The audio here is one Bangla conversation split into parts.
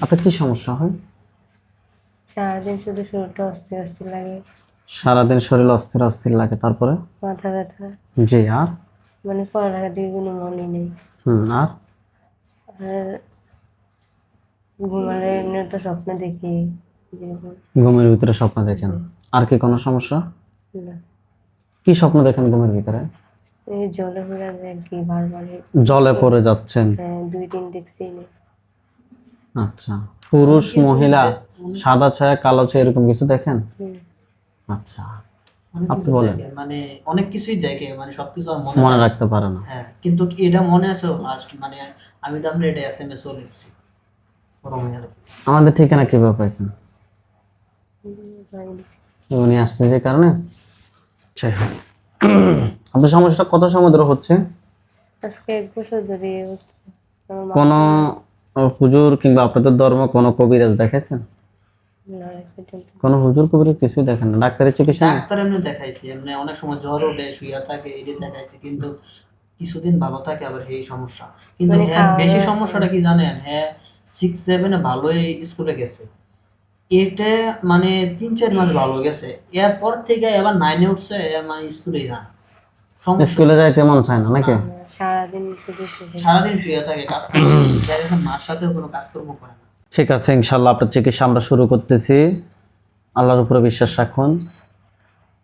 আপনার কি সমস্যা হয়? সারাদিন শুধু শরীরটা অস্থির অস্থির লাগে, সারাদিন শরীর অস্থির অস্থির লাগে, তারপরে? মাথা ব্যথা, জি, আর? মানে পড়ালেখার দিকে কোনো মনই নেই। আর? আর ঘুমালে এমনি তো স্বপ্ন দেখি যেরকম। ঘুমের ভিতরে স্বপ্ন দেখেন? আর কি কোনো সমস্যা? না, কি স্বপ্ন দেখেন ঘুমের ভিতরে? এই জলে পড়ে যায় আর কি বারবার। জলে পড়ে যাচ্ছেন? হ্যাঁ, 2-3 দেখছি না। আচ্ছা, পুরুষ মহিলা, সাদা ছায়া কালো ছায়া এরকম কিছু দেখেন? হুম। আচ্ছা, অনেক আপনি কিছু বলেন। দেখে, মানে অনেক কিছুই দেখে, মানে সবকিছু আর মনে মনে রাখে না। রাখতে পারে না? হ্যাঁ, কিন্তু এটা মনে আছে লাস্ট, মানে আমি তো আপনার এটা SMS ও লিখছি ফরমে আর কি। আমাদের ঠিকানা কিভাবে পাইছেন? হয়নি। উনি আসছে যে কারণে? যাই হোক, আপনার সমস্যাটা কত সময় ধরে হচ্ছে? আজকে 1 বছর ধরে হচ্ছে। আমার কোন মাথা হুজুর কিংবা আপনাদের ধর্ম কোন কবিরাজ দেখাইছেন? না পর্যন্ত। কোন হুজুর কবিরাজ কিছুই দেখেন না? ডাক্তারের চিকিৎসা নেই? ডাক্তার এমনি দেখাইছি, এমনি অনেক সময় জ্বর ওঠে, শুয়ে থাকে, এটা দেখাইছি, কিন্তু কিছুদিন ভালো থাকে, আবার এই সমস্যা। কিন্তু মানে হ্যাঁ, খাওয়া বেশি দাওয়া সমস্যাটা কি জানেন? হ্যাঁ, 6-7 ভালোই স্কুলে গেছে, এটা মানে 3-4 মাস ভালো গেছে, এরপর থেকে এবার 9-এ উঠছে, মানে স্কুলেই যায় সমস্যা। স্কুলে যাইতে মন চায় না নাকি? সারাদিন শুধু শুধু সারাদিন শুয়ে থাকে, কাজ করে, এখন মার সাথেও কোনো কাজকর্ম করে না। ঠিক আছে, ইনশাল্লাহ আপনার চিকিৎসা আমরা শুরু করতেছি। আল্লাহর উপরে বিশ্বাস রাখুন।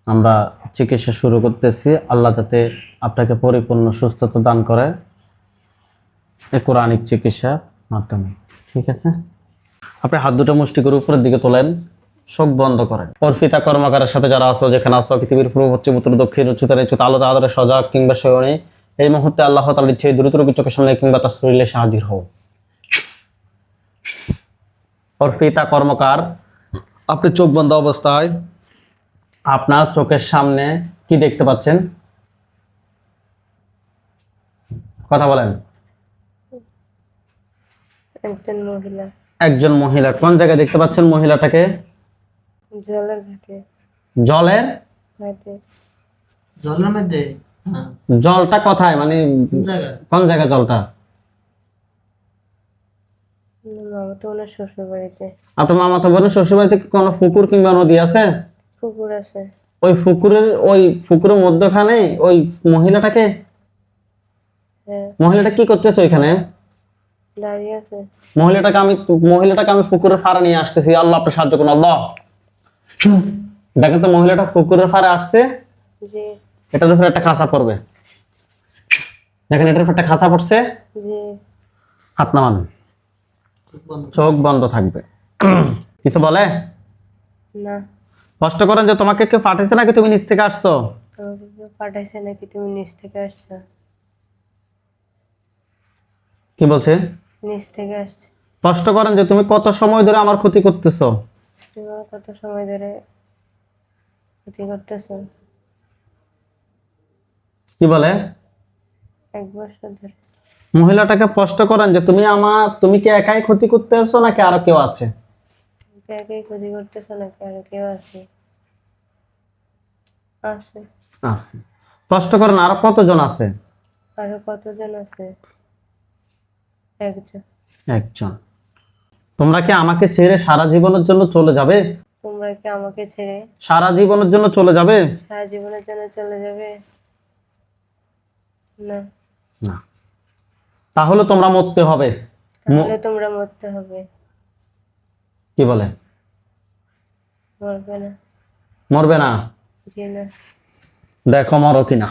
আমরা চিকিৎসা শুরু করতেছি, আল্লাহ যাতে আপনাকে পরিপূর্ণ সুস্থতা দান করে এই কোরআনিক চিকিৎসার মাধ্যমে। ঠিক আছে, আপনি হাত দুটো মুষ্টি করে উপরের দিকে তোলেন, চোখ বন্ধ করেন। অর্পিতা কর্মকারের সাথে যারা আছো, যেখানে আছো, পৃথিবীর পূর্ব পশ্চিম উত্তর দক্ষিণ উচ্চতা নিচুতা আলো আদরে সজাগ কিংবা শয়নে, এই মুহূর্তে আল্লাহ তাআলার ইচ্ছে দ্রুত রোগীর চোখের সামনে কিংবা তার শরীরে হাজির হও। অর্পিতা কর্মকার, আপনি চোখ বন্ধ অবস্থায় আপনার চোখের সামনে কি দেখতে পাচ্ছেন? কথা বলেন। একজন মহিলা একজন মহিলা। কোন জায়গায় দেখতে পাচ্ছেন মহিলাটাকে? জলের ঘাটে জলের ঘাটে জলের মধ্যে? হ্যাঁ। জলটা কোথায়, মানে কোন জায়গায়? কোন জায়গায় জলটা? মামা তো ওনার শ্বশুর বাড়িতে। আপনার মামাতো বোনের শ্বশুর বাড়িতে কি কোনো পুকুর কিংবা নদী আছে? পুকুর আছে। ওই পুকুরের মধ্যখানে ওই মহিলাটাকে, হ্যাঁ, মহিলাটা কি করতেছে ওইখানে? দাঁড়িয়ে আছে। মহিলাটাকে আমি পুকুরের ফাড়ে নিয়ে আসতেছি। আল্লাহ আপনি সাহায্য করুন, আল্লাহ। দেখেন তো, মহিলাটা পুকুরের ফাড়ে আসছে, জি এটার উপরে একটা খাঁচা পড়বে। দেখেন, এটার উপর একটা খাঁচা পড়ছে। জি। হাত নামান, চোখ বন্ধ। চোখ বন্ধ থাকবে। কিছু বলে? না, কষ্ট করেন যে তোমাকে কেউ পাঠাইছে নাকি তুমি নিচ থেকে আসছো? আমাকে কেউ পাঠাইছে নাকি তুমি নিচ থেকে আসছো? কি বলছে? নিচ থেকে আসছে। কষ্ট করেন যে তুমি কত সময় ধরে আমার ক্ষতি করতেছো? তুমি আমার কত সময় ধরে ক্ষতি করতেছো? কি বলে? 1 বছর ধরে। মহিলাটাকে প্রশ্ন করেন যে তুমি কি একাই ক্ষতি করতেছো নাকি আরো কেউ আছে? তুমি একাই ক্ষতি করতেছো নাকি আরো কেউ আছে? আছে। আছে। প্রশ্ন করেন আরো কতজন আছে? আরো কতজন আছে? একজন। একজন। তোমরা কি আমাকে ছেড়ে সারা জীবনের জন্য চলে যাবে? তোমরা কি আমাকে ছেড়ে সারা জীবনের জন্য চলে যাবে? সারা জীবনের জন্য চলে যাবে? না, না। তাহলে তোমরা মরতে হবে। তাহলে তোমরা মরতে হবে। কি বলে? মরবে না। মরবে না? জি না। দেখো মরো কিনা।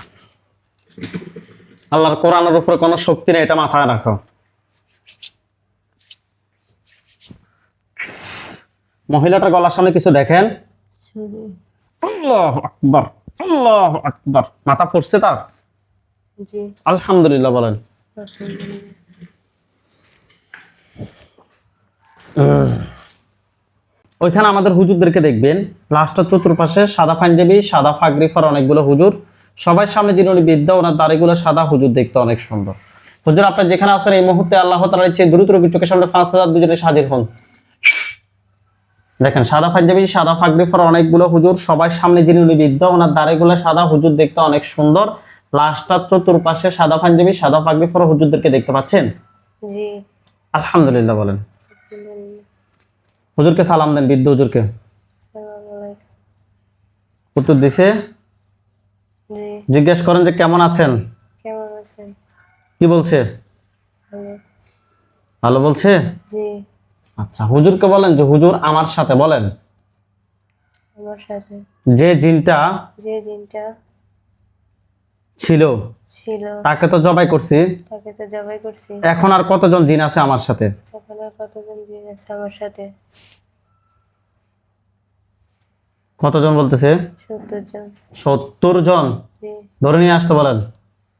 আল্লাহর কোরআনের উপরে কোনো শক্তি নেই, এটা মাথায় রাখো। মহিলাটার গলার সামনে কিছু দেখেন? শুরু। আল্লাহু আকবার, আল্লাহু আকবার। মাথা পড়ছে তার? জি। আলহামদুলিল্লাহ বলেন। ওইখানে আমাদের হুজুরদেরকে দেখবেন, লাস্টের চতুর্পাশে সাদা পাঞ্জাবি, সাদা পাগড়ি পরা অনেকগুলো হুজুর, সবাই সামনে যিনি উনি বিদ্যা, ওনার দাড়িগুলো সাদা, হুজুর দেখতে অনেক সুন্দর। হুজুর আপনি যেখানে আছেন এই মুহূর্তে আল্লাহ তাআলার ইচ্ছে দ্রুত রোগীর চোখের সামনে 5000 দুজনে হাজির হন। দেখেন, সাদা পাঞ্জাবি, সাদা পাগড়ি পরা অনেকগুলো হুজুর, সবাই সামনে যিনি উনি বিদ্যা, ওনার দাড়িগুলো সাদা, হুজুর দেখতে অনেক সুন্দর। লাস্টার চতুর্পাশে সাদা পাঞ্জাবি, সাদা পাগড়ি পরা হুজুরদেরকে দেখতে পাচ্ছেন? জি। আলহামদুলিল্লাহ বলেন। আলহামদুলিল্লাহ। হুজুরকে সালাম দেন, বৃদ্ধ হুজুরকে। আসসালামু আলাইকুম। উত্তর দিছে। জি। জিজ্ঞেস করেন যে কেমন আছেন, কেমন আছেন? কি বলছে? ভালো। ভালো বলছে। জি। আচ্ছা, হুজুরকে বলেন যে হুজুর আমার সাথে বলেন আমার সাথে যে জিনটা যে জিনটা ছিল ছিল তাকে তো জবাই করছি, তাকে তো জবাই করছি। এখন আর কতজন জিন আছে আমার সাথে? এখন আর কতজন জিন আছে আমার সাথে? কতজন বলতেছে? 70 জন। 70 জন। জি। ধরে নিয়ে আসতে বলেন।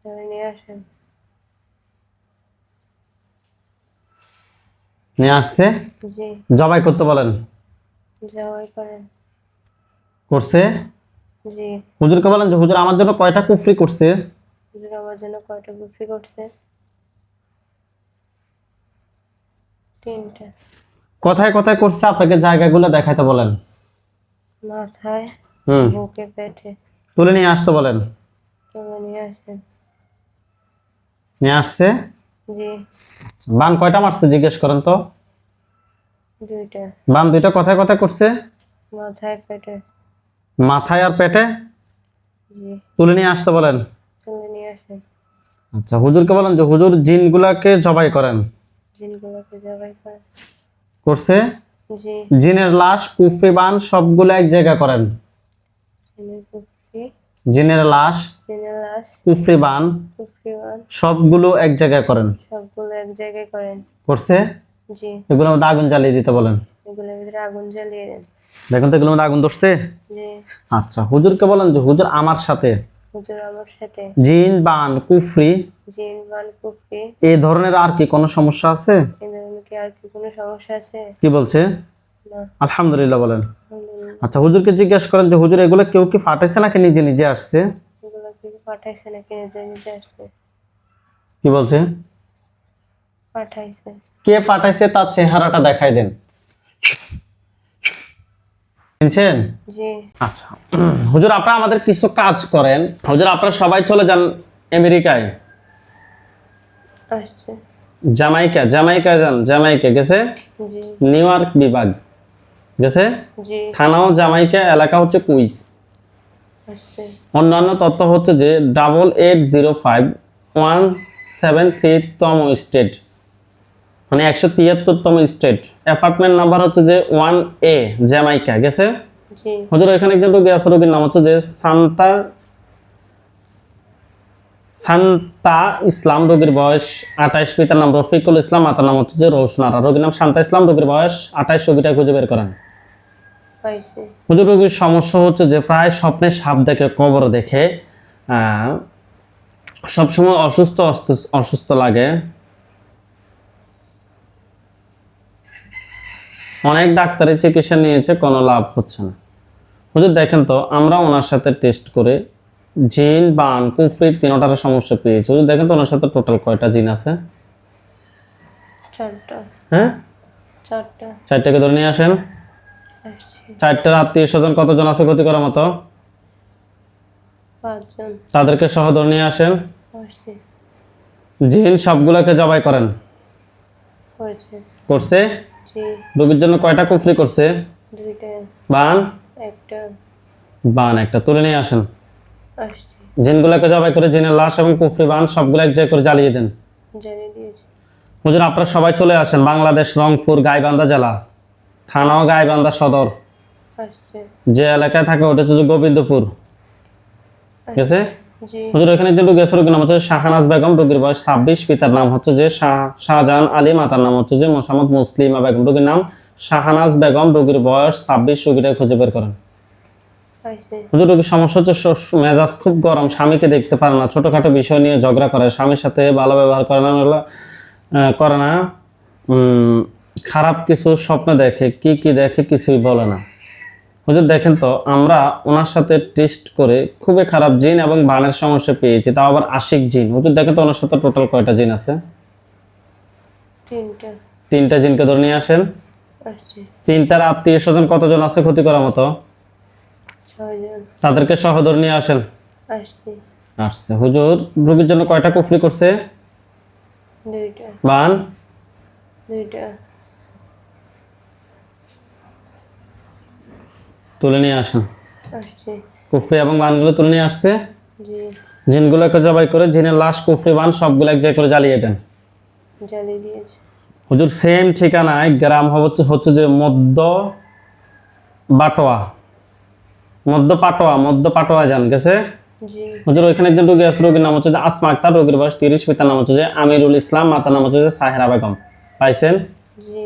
ধরে নিয়ে আসেন। নিয়ে আসছে। জি। জবাই করতে বলেন। জবাই করেন। করছে। জি। হুজুরকে বলেন যে হুজুর আমার জন্য কয়টা কুফরি করছে? হুজুর আমার জন্য কয়টা বিক্রি করছে? 3টা। কোথায় কোথায় করছে আপনাকে জায়গাগুলো দেখাইতে বলেন। মাথায়, হুম, বুকে, পেটে। তুলে নিয়ে আসতে বলেন। তুলে নিয়ে আসেন। নিয়ে আসছে। জি। বান কয়টা মারছে জিজ্ঞেস করেন তো। 2টা। বান দুইটা কোথায় কোথায় করছে? মাথায়, পেটে। মাথায় আর পেটে। জি। তুলে নিয়ে আসতে বলেন। তুলে নিয়ে আসেন। আচ্ছা, হুজুরকে বলেন যে হুজুর জিনগুলাকে জবাই করেন। জিনগুলোকে জবাই করেন। করছে। জি। জিনের লাশ, কুফরি, বান সবগুলো এক জায়গা করেন। জিনের কুফরি, জিনের লাশ, জিনের লাশ, কুফরি, বান কুফরিওয়ান সবগুলো এক জায়গায় করেন। সবগুলো এক জায়গায় করেন। করছে। জি। এগুলোর মধ্যে আগুন জ্বালিয়ে দিতে বলেন। এগুলোর ভিতরে আগুন জ্বালিয়ে দেন। দেখুন তো এগুলোর মধ্যে আগুন ধরছে। জি। আচ্ছা, হুজুরকে বলেন যে হুজুর আমার সাথে হুজুর আমার সাথে জিন, বান, কুফরি জিন, বান, কুফরি এই ধরনের আর কি কোনো সমস্যা আছে? এ ধরনের কি আর কি কোনো সমস্যা আছে? কি বলছে? না। আলহামদুলিল্লাহ বলেন। আলহামদুলিল্লাহ। আচ্ছা, হুজুরকে জিজ্ঞেস করেন যে হুজুর এগুলো কেউ কি ফাটাইছে নাকি নিজে নিজে আসছে? এগুলো কি পাঠাইছে নাকি নিজে নিজে আসছে? কি বলছে? পাঠাইছে। কে পাঠাইছে তার চেহারাটা দেখাই দেন। শুনছেন? জি। আচ্ছা, হুজুর আপনারা আমাদের কিছু কাজ করেন। হুজুর আপনারা সবাই চলে যান আমেরিকায়। আসছে। জামাইকা যান। জামাইকা গেছে। জি। নিউ ইয়র্ক বিভাগ গেছে। জি। থানাও জামাইকা, এলাকা হচ্ছে কুইজ। আসছে। অন্যান্য তথ্য হচ্ছে যে 8805173173তম স্টেট, মানে 173তম স্টেট। অ্যাপার্টমেন্ট নাম্বার হচ্ছে যে 1A, জ্যামাইকা গেছে। জি। হুজুর এখানে একজন রোগী আছে, রোগীর নাম হচ্ছে যে শান্তা ইসলাম, রোগীর বয়স 28, পিতার নাম রফিকুল ইসলাম, মাতার নাম হচ্ছে যে রোশনারা, রোগীর নাম শান্তা ইসলাম, রোগীর বয়স 28, রোগীটা খুঁজে বের করেন। পাইছে। হুজুর রোগীর সমস্যা হচ্ছে যে প্রায় স্বপ্নে সাপ দেখে, কবর দেখে, সবসময় অসুস্থ অসুস্থ লাগে, অনেক ডাক্তারি চিকিৎসা নিয়েছে, কোনো লাভ হচ্ছে না। হুজুর দেখেন তো আমরা ওনার সাথে টেস্ট করে জিন, বান, কুফরি তিনটার সমস্যা পেয়েছি। হুজুর দেখেন তো ওনার সাথে টোটাল কয়টা জিন আছে? 4টা। হ্যাঁ, 4টা। 4টাকে ধরে নিয়ে আসেন। আসছে। 4টার আত্মীয় স্বজন কতজন আছে ক্ষতি করার মতো? 5 জন। তাদেরকে সহ ধরে নিয়ে আসেন। আসছে। জিন সবগুলোকে জবাই করেন। করেছে। করছে। জি। রোগীর জন্য কয়টা কুফরি করছে? 2টা। বান, 1টা। বান একটা তুলে নিয়ে আসেন। আসছে। জিনগুলোকে জবাই করে জিনের লাশ এবং কুফরি, বান সবগুলো এক জায়গায় করে জ্বালিয়ে দেন। জানিয়ে দিয়েছি। হুজুর আপনারা সবাই চলে আসেন বাংলাদেশ, রংপুর, গাইবান্ধা জেলা, থানাও গাইবান্ধা সদর। আসছে। যে এলাকায় থাকে ওটা হচ্ছে যে গোবিন্দপুর গেছে। জি। হুজুর এখানে একজন রোগী আছে, রোগীর নাম হচ্ছে শাহানাজ বেগম, রোগীর বয়স 26, পিতার নাম হচ্ছে যে শাহজাহান আলী, মাতার নাম হচ্ছে যে মোসাম্মদ মুসলিমা বেগম, রোগীর নাম শাহানাজ বেগম, রোগীর বয়স 26, রোগীটা খুঁজে বের করেন। পাইছে। হুজুর রোগীর সমস্যা হচ্ছে মেজাজ খুব গরম, স্বামীকে দেখতে পারে না, ছোটখাটো বিষয় নিয়ে ঝগড়া করে, স্বামীর সাথে ভালো ব্যবহার করে না, খারাপ কিছু স্বপ্ন দেখে, কি কি দেখে কিছুই বলে না। হুজুর দেখেন তো আমরা ওনার সাথে টেস্ট করে খুবই খারাপ জিন এবং বানের সমস্যা পেয়েছি, তাও আবার আশিক জিন। হুজুর দেখেন তো ওনার সাথে টোটাল কয়টা জিন আছে? 3টা। 3টা জিনকে ধরে নিয়ে আসেন। আসছে। 3টার আত্মীয় স্বজন কতজন আছে ক্ষতি করার মতো? 6 জন। তাদেরকে সহ ধরে নিয়ে আসেন। আসছে। আসছে। হুজুর রোগীর জন্য কয়টা কুফরি করছে? 2টা। বান, 2টা। তুলে নিয়ে আসেন। আসছি। কুফরি এবং বানগুলো তুলে নিয়ে আসছে। জি। জিনগুলোকে জবাই করে জিনের লাশ, কুফরি, বান সবগুলো এক জায়গায় করে জ্বালিয়ে দেন। জ্বালিয়ে দিয়েছি। হুজুর সেম ঠিকানায় গ্রাম হচ্ছে যে বাটোয়া, মধ্য পাটোয়া যান গেছে। জি। হুজুর ওইখানে একজন রোগী আছে, রোগীর নাম হচ্ছে যে আসমা আক্তার, রোগীর বয়স 30, পিতার নাম হচ্ছে যে আমিরুল ইসলাম, মাতার নাম হচ্ছে যে সাহেরা বেগম। পাইছেন? জি।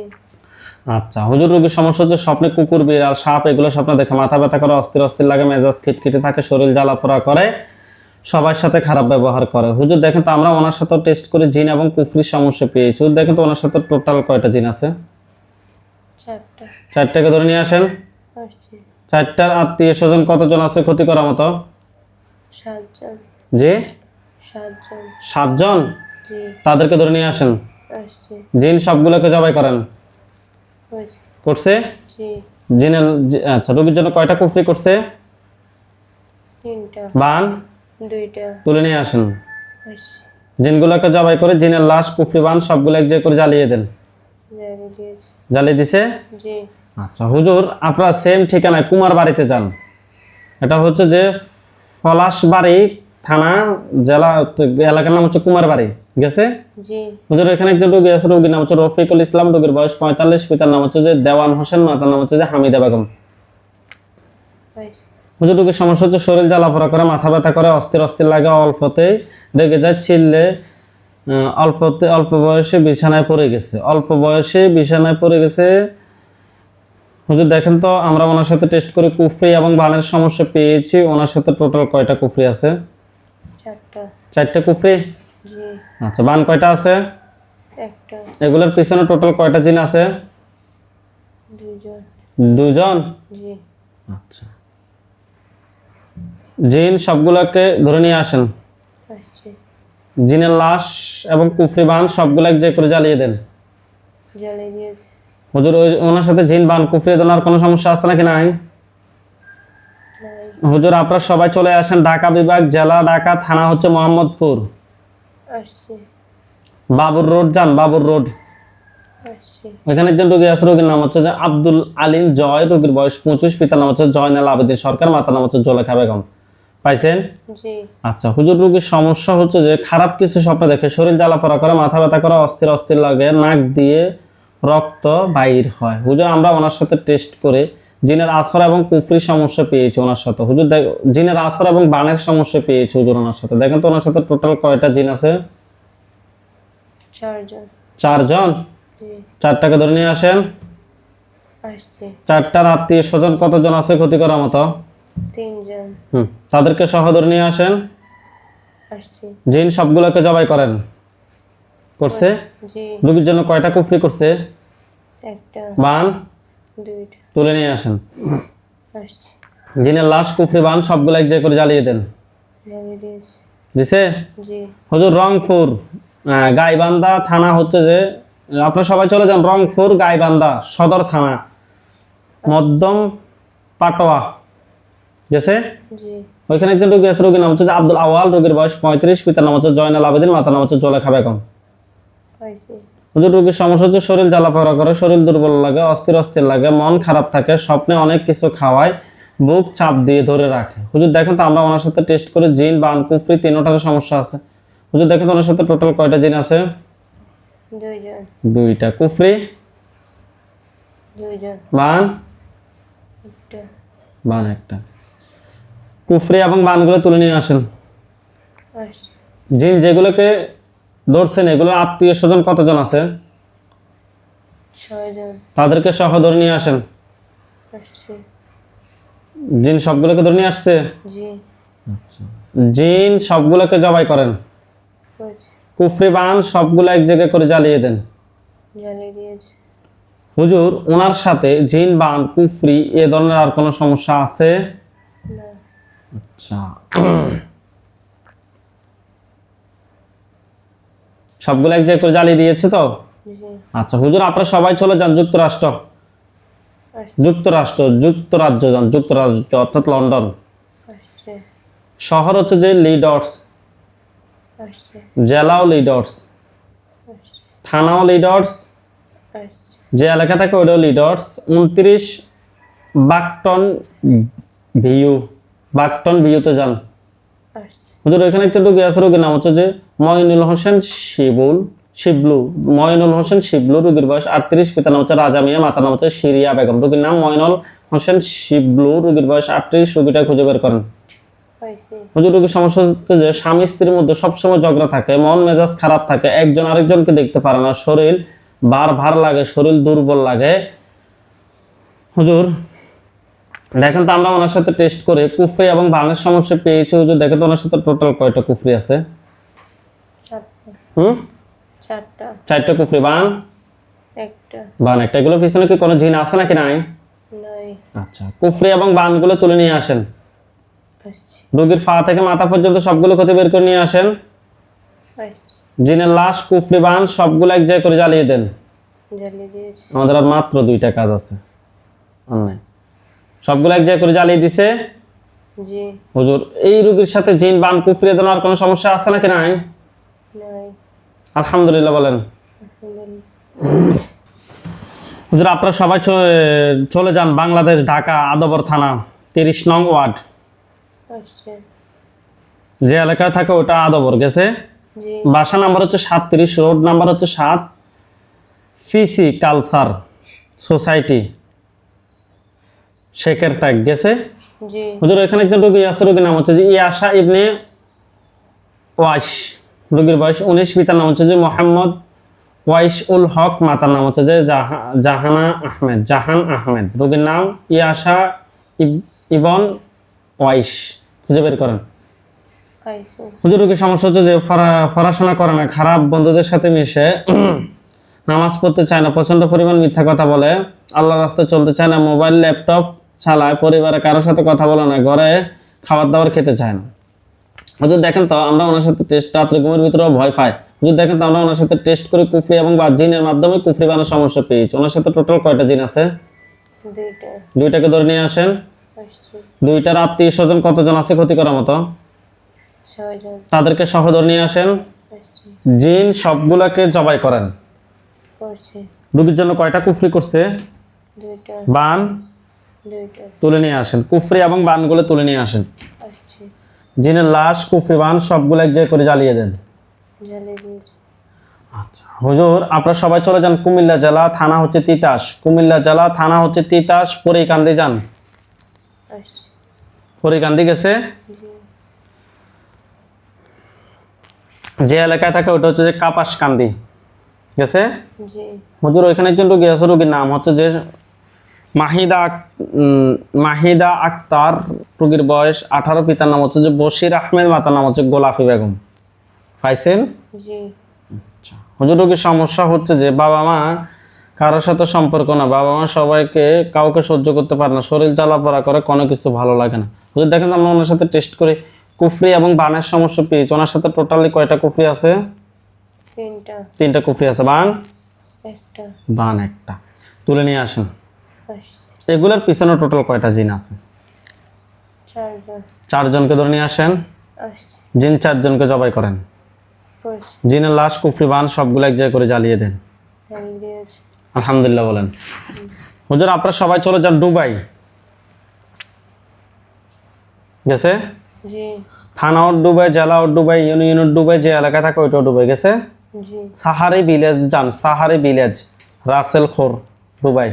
আচ্ছা হুজুর, রোগীর সমস্যা হচ্ছে স্বপ্নে কুকুর, বিড়াল, সাপ এগুলো স্বপ্ন দেখে মাথা ব্যথা করে, অস্থির অস্থির লাগে, মেজাজ খিটখিটে থাকে, শরীর জ্বালাপোড়া করে, সবার সাথে খারাপ ব্যবহার করে। হুজুর দেখেন তো আমরা ওনার সাথে টেস্ট করে জিন এবং কুফরির সমস্যা পেয়েছি। হুজুর দেখেন তো ওনার সাথে টোটাল কয়টা জিন আছে? 4টা। 4টাকে ধরে নিয়ে আসেন। আসছি। 4টার আত্মীয় স্বজন কতজন আছে ক্ষতি করার মতো? 7 জন। জি 7 জন। 7 জন। জি। তাদেরকে ধরে নিয়ে আসেন। আসছি। জিন সবগুলোকে জবাই করেন। হয়েছে। করছে? জি। আচ্ছা, রোগীর জন্য কয়টা কুফরি করছে? 3টা। বান 2টা। তুলে নিয়ে আসেন। আসছি। জিনগুলোকে জবাই করে জিনের লাশ, কুফরি, বান সবগুলো এক জায়গায় করে জ্বালিয়ে দেন। জ্বালিয়ে দিয়েছি। জ্বালিয়ে দিছে? জি। আচ্ছা হুজুর, আপনারা সেম ঠিকানায় কুমার বাড়িতে যান। এটা হচ্ছে যে পলাশবাড়ি থানা, জেলা, এলাকার নাম হচ্ছে কুমার বাড়ি গেছে। জি। হুজুর এখানে একজন রোগী আছে, রোগীর নাম হচ্ছে রফিকুল ইসলাম, রোগীর বয়স 45, পিতার নাম হচ্ছে যে দেওয়ান হোসেন, মাতার নাম হচ্ছে যে হামিদা বেগম। হয়েছে। হুজুর রোগীর সমস্যা হচ্ছে শরীর জ্বালাপোড়া করে, মাথা ব্যথা করে, অস্থির অস্থির লাগে, অল্পতেই রেগে যায়, চিল্লে, অল্প বয়সে বিছানায় পড়ে গেছে। হুজুর দেখেন তো আমরা ওনার সাথে টেস্ট করে কুফরি এবং বানের সমস্যা পেয়েছি। ওনার সাথে টোটাল কয়টা কুফরি আছে? 4টা। 4টে কুফরি। জি। আচ্ছা, বান কয়টা আছে? 1টা। এগুলোর পিছনে টোটাল কয়টা জিন আছে? 2 জন। 2 জন। জি। আচ্ছা, জিন সবগুলোকে ধরে নিয়ে আসেন। আসছি। জিনের লাশ এবং কুফরি বান সবগুলো এক জায়গায় করে জ্বালিয়ে দেন। জ্বালিয়ে দিয়েছি। হুজুর ওনার সাথে জিন বান কুফরি দেওয়ার কোনো সমস্যা আছে নাকি? নাই। নাই। হুজুর আপনারা সবাই চলে আসেন ঢাকা বিভাগ, জেলা ঢাকা, থানা হচ্ছে মোহাম্মদপুর, আসছি। বাবুর রোড যান, বাবুর রোড। আসছি। ওইখানে একজন রোগী আছে, রোগীর নাম হচ্ছে যে আব্দুল আলিম জয়, রোগীর বয়স 25, পিতার নাম হচ্ছে জয়নাল আবেদিন সরকার, মাতার নাম হচ্ছে জোলেখা বেগম। পাইছেন? জি। আচ্ছা হুজুর, রোগীর সমস্যা হচ্ছে যে খারাপ কিছু স্বপ্ন দেখে, শরীর জ্বালাপোড়া করে, মাথা ব্যথা করে, অস্থির অস্থির লাগে, নাক দিয়ে রক্ত বাইর হয়। হুজুর আমরা ওনার সাথে টেস্ট করে জিনের আসর এবং কুফরি সমস্যা পেয়েছি ওনার সাথে। হুজুর জিনের আসর এবং বানের সমস্যা পেয়েছি হুজুর ওনার সাথে। দেখেন তো ওনার সাথে টোটাল কয়টা জিন আছে? 4 জন। 4 জন। জি। 4টাকে ধরে নিয়ে আসেন। আসছি। 4টার আত্মীয় স্বজন কতজন আছে ক্ষতি করার মতো? 3 জন। তাদেরকে সহ ধরে নিয়ে আসেন। আসছি। জিন সবগুলোকে জবাই করেন। করছে? জি। রোগীর জন্য কয়টা কুফরি করছে? 1টা। বান 2টা। তুলে নিয়ে আসেন। আসছি। জিনের লাশ, কুফরি, বান সবগুলো এক জায়গায় করে জ্বালিয়ে দেন। জ্বালিয়ে দিয়েছি। দিছে? জি। হুজুর রংপুর গাইবান্ধা থানা হচ্ছে যে, আপনারা সবাই চলে যান রংপুর গাইবান্ধা সদর থানা, মধ্যম পাটোয়া গেছে। জি। ওইখানে একজন রোগী আছে, রোগীর নাম হচ্ছে যে আব্দুল আওয়াল, রোগীর বয়স 35, পিতার নাম হচ্ছে জয়নাল আবেদিন, মাতার নাম হচ্ছে জোলেখা বেগম। পাইছি। হুজুর রোগীর সমস্যা হচ্ছে শরীর জ্বালাপোড়া করে, শরীর দুর্বল লাগে, অস্থির অস্থির লাগে, মন খারাপ থাকে, স্বপ্নে অনেক কিছু খাওয়ায়, বুক চাপ দিয়ে ধরে রাখে। হুজুর দেখেন তো আমরা ওনার সাথে টেস্ট করে জিন বান কুফরি তিনটার সমস্যা আছে। হুজুর দেখেন তো ওনার সাথে টোটাল কয়টা জিন আছে? 2 জন। 2টা। কুফরি 2 জন। বান 1টা। বান 1টা। কুফরি এবং বানগুলো তুলে নিয়ে আসেন। আসছি। জিন যেগুলোকে ধরছেন এগুলোর আত্মীয় স্বজন কতজন আছে? 6 জন। তাদেরকে সহ ধরে নিয়ে আসেন। আসছি। জিন সবগুলোকে ধরে নিয়ে আসছে। জি। জিন সবগুলোকে জবাই করেন। করছি। কুফরি বান সবগুলো এক জায়গায় করে জ্বালিয়ে দেন। জ্বালিয়ে দিয়েছি। হুজুর ওনার সাথে জিন বান কুফরি এ ধরনের আর কোনো সমস্যা আছে? না। আচ্ছা, সবগুলো এক জায়গায় করে জ্বালিয়ে দিয়েছে তো? জি। আচ্ছা হুজুর আপনারা সবাই চলে যান যুক্তরাষ্ট্র, যুক্তরাজ্য যান, যুক্তরাজ্য অর্থাৎ লন্ডন। আসছে। শহর হচ্ছে যে লিডর্স, আসছে। জেলাও লিডর্স, আসছে। থানাও লিডর্স, আসছে। যে এলাকা থাকে ওইটাও লিডর্স। 29 বাকটন ভিউতে যান। আসছি। হুজুর এখানে একটা রোগী আছে, রোগীর নাম হচ্ছে যে মঈনুল হোসেন মঈনুল হোসেন শিবলু, রোগীর বয়স 38, পিতার নাম হচ্ছে রাজা মিয়া, মাতার নাম হচ্ছে শিরিয়া বেগম। রোগীর নাম মঈনুল হোসেন শিবলু, রোগীর বয়স 38, রোগীটা খুঁজে বের করেন। পাইছি। হুজুর রোগীর সমস্যা হচ্ছে যে স্বামী স্ত্রীর মধ্যে সবসময় ঝগড়া থাকে, মন মেজাজ খারাপ থাকে, একজন আরেকজনকে দেখতে পারে না, শরীর ভার লাগে, শরীর দুর্বল লাগে। হুজুর দেখেন তো আমরা ওনার সাথে টেস্ট করে কুফরি এবং বানের সমস্যা পেয়েছি। হুজুর দেখেন তো ওনার সাথে টোটাল কয়টা কুফরি আছে? 4টা। 4টা। 4টা কুফরি, বান একটা। একটা। এগুলোর পিছনে কি কোনো জিন আছে নাকি নাই? নাই। আচ্ছা, কুফরি এবং বানগুলো তুলে নিয়ে আসেন। আসছি। রোগীর পা থেকে মাথা পর্যন্ত সবগুলো ক্ষতি বের করে নিয়ে আসেন। আসছি। জিনের লাশ, কুফরি, বান সবগুলো এক জায়গায় করে জ্বালিয়ে দেন। জ্বালিয়ে দিয়েছি। আমাদের আর মাত্র 2টা কাজ আছে, আর নাই। সবগুলো এক জায়গায় করে জ্বালিয়ে দিছে। জি। হুজুর এই রোগীর সাথে জিন, বান, কুফরি দেওয়ার কোনো সমস্যা আছে নাকি নাই? নাই। আলহামদুলিল্লাহ বলেন। আলহামদুলিল্লাহ। হুজুর আপনারা সবাই চলে যান বাংলাদেশ, ঢাকা আদবর থানা 30 নং ওয়ার্ড। আসছে। যে এলাকায় থাকে ওটা আদবর গেছে। জি। বাসা নাম্বার হচ্ছে 37, রোড নাম্বার হচ্ছে 7, ফিসি কালচার সোসাইটি, শেখের ট্যাগ গেছে। জি। হুজুর এখানে একজন রোগী আছে, রোগীর নাম হচ্ছে যে ইয়াশা ইবনে ওয়াইশ, রোগীর বয়স 19, পিতার নাম হচ্ছে যে মোহাম্মদ ওয়াইশ উল হক, মাতার নাম হচ্ছে যে জাহান আহমেদ। রোগীর নাম ইয়াশা ইবন ওয়াইশ, খুঁজে বের করেন। পাইছি। হুজুর রোগীর সমস্যা হচ্ছে যে পড়াশোনা করে না, খারাপ বন্ধুদের সাথে মিশে, নামাজ পড়তে চায় না, প্রচন্ড পরিমাণ মিথ্যা কথা বলে, আল্লাহ রাস্তায় চলতে চায় না, মোবাইল ল্যাপটপ চালায়, পরিবারে কারোর সাথে কথা বলে না, ঘরে খাবার দাবার খেতে চায় না। হুজুর দেখেন তো আমরা ওনার সাথে টেস্ট, রাত্রে ঘুমের ভিতরেও ভয় পায়। হুজুর দেখেন তো আমরা ওনার সাথে টেস্ট করে কুফরি এবং জিনের মাধ্যমে কুফরি বানার সমস্যা পেয়েছি। ওনার সাথে টোটাল কয়টা জিন আছে? 2টা। 2টাকে ধরে নিয়ে আসেন। আসছি। 2টার আত্মীয় স্বজন কতজন আছে ক্ষতি করার মতো? 6 জন। তাদেরকে সহ ধরে নিয়ে আসেন। আসছি। জিন সবগুলাকে জবাই করেন। করছি। রোগীর জন্য কয়টা কুফরি করছে? 2টা। বান 2টা। তুলে নিয়ে আসেন, কুফরি এবং বানগুলো তুলে নিয়ে আসেন। আসছি। জিনের লাশ, কুফরি, বান সবগুলো এক জায়গায় করে জ্বালিয়ে দেন। জ্বালিয়ে দিয়েছি। আচ্ছা হুজুর আপনারা সবাই চলে যান কুমিল্লা জেলা, থানা হচ্ছে তিতাস। কুমিল্লা জেলা, থানা হচ্ছে তিতাস, পরিকান্দি যান। আসছি। পরিকান্দি গেছে। জি। যে এলাকায় থাকে ওটা হচ্ছে যে কাপাসকান্দি গেছে। জি। হুজুর ওইখানে একজন রোগী আছে, রোগীর নাম হচ্ছে যে মাহিদা আক্তার, রোগীর বয়স 18, পিতার নাম হচ্ছে যে বশির আহমেদ, মাতার নাম হচ্ছে গোলাফি বেগম। পাইছেন? জি। হুজুর রোগীর সমস্যা হচ্ছে যে বাবা মা কারোর সাথে সম্পর্ক না, বাবা মা কাউকে সহ্য করতে পারে না, শরীর জ্বালাপোড়া করে, কোনো কিছু ভালো লাগে না। হুজুর দেখেন আমরা ওনার সাথে টেস্ট করি কুফরি এবং বানের সমস্যা পেয়েছি। ওনার সাথে টোটালি কয়টা কুফরি আছে? 3টা। 3টা কুফরি আছে, বান একটা। বান একটা। তুলে নিয়ে আসেন। আসছি। এগুলোর পিছনে টোটাল কয়টা জিন আছে? 4 জন। 4 জনকে ধরে নিয়ে আসেন। আসছি। জিন 4 জনকে জবাই করেন। করছি। জিনের লাশ, কুফরি, বান সবগুলো এক জায়গায় করে জ্বালিয়ে দেন। জ্বালিয়ে দিয়েছি। আলহামদুলিল্লাহ বলেন। হুজুর আপনারা সবাই চলে যান দুবাই গেছে। জি। থানা ও দুবাই, জেলা ও দুবাই, ইউনিয়ন ও দুবাই, যে এলাকায় থাকে ওইটাও দুবাই গেছে। জি। সাহারি ভিলেজ যান, সাহারি ভিলেজ, রাসেল খোর, দুবাই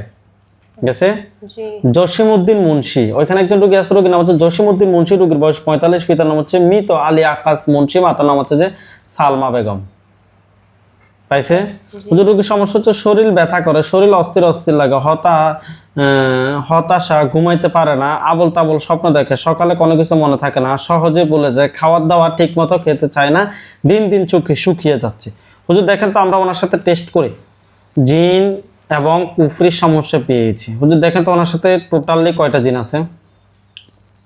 গেছে। জি। জসিমউদ্দিন মুন্সি, ওইখানে একজন রোগী আছে, রোগীর নাম হচ্ছে জসিমউদ্দিন মুন্সি, রোগীর বয়স 45, পিতার নাম হচ্ছে মৃত আলী আকাশ মুন্সি, মাতার নাম হচ্ছে যে সালমা বেগম। পাইছে? হুজুর রোগীর সমস্যা হচ্ছে শরীর ব্যথা করে, শরীর অস্থির অস্থির লাগে, হতাশা, ঘুমাইতে পারে না, আবল তাবল স্বপ্ন দেখে, সকালে কোনো কিছু মনে থাকে না, সহজে বলে যায়, খাওয়ার দাওয়া ঠিক মতো খেতে চায় না, দিন দিন শুকিয়ে যাচ্ছে। হুজুর দেখেন তো আমরা ওনার সাথে টেস্ট করি জিন এবং কুফরির সমস্যা পেয়েছি। হুজুর দেখেন তো ওনার সাথে টোটালি কয়টা জিন আছে?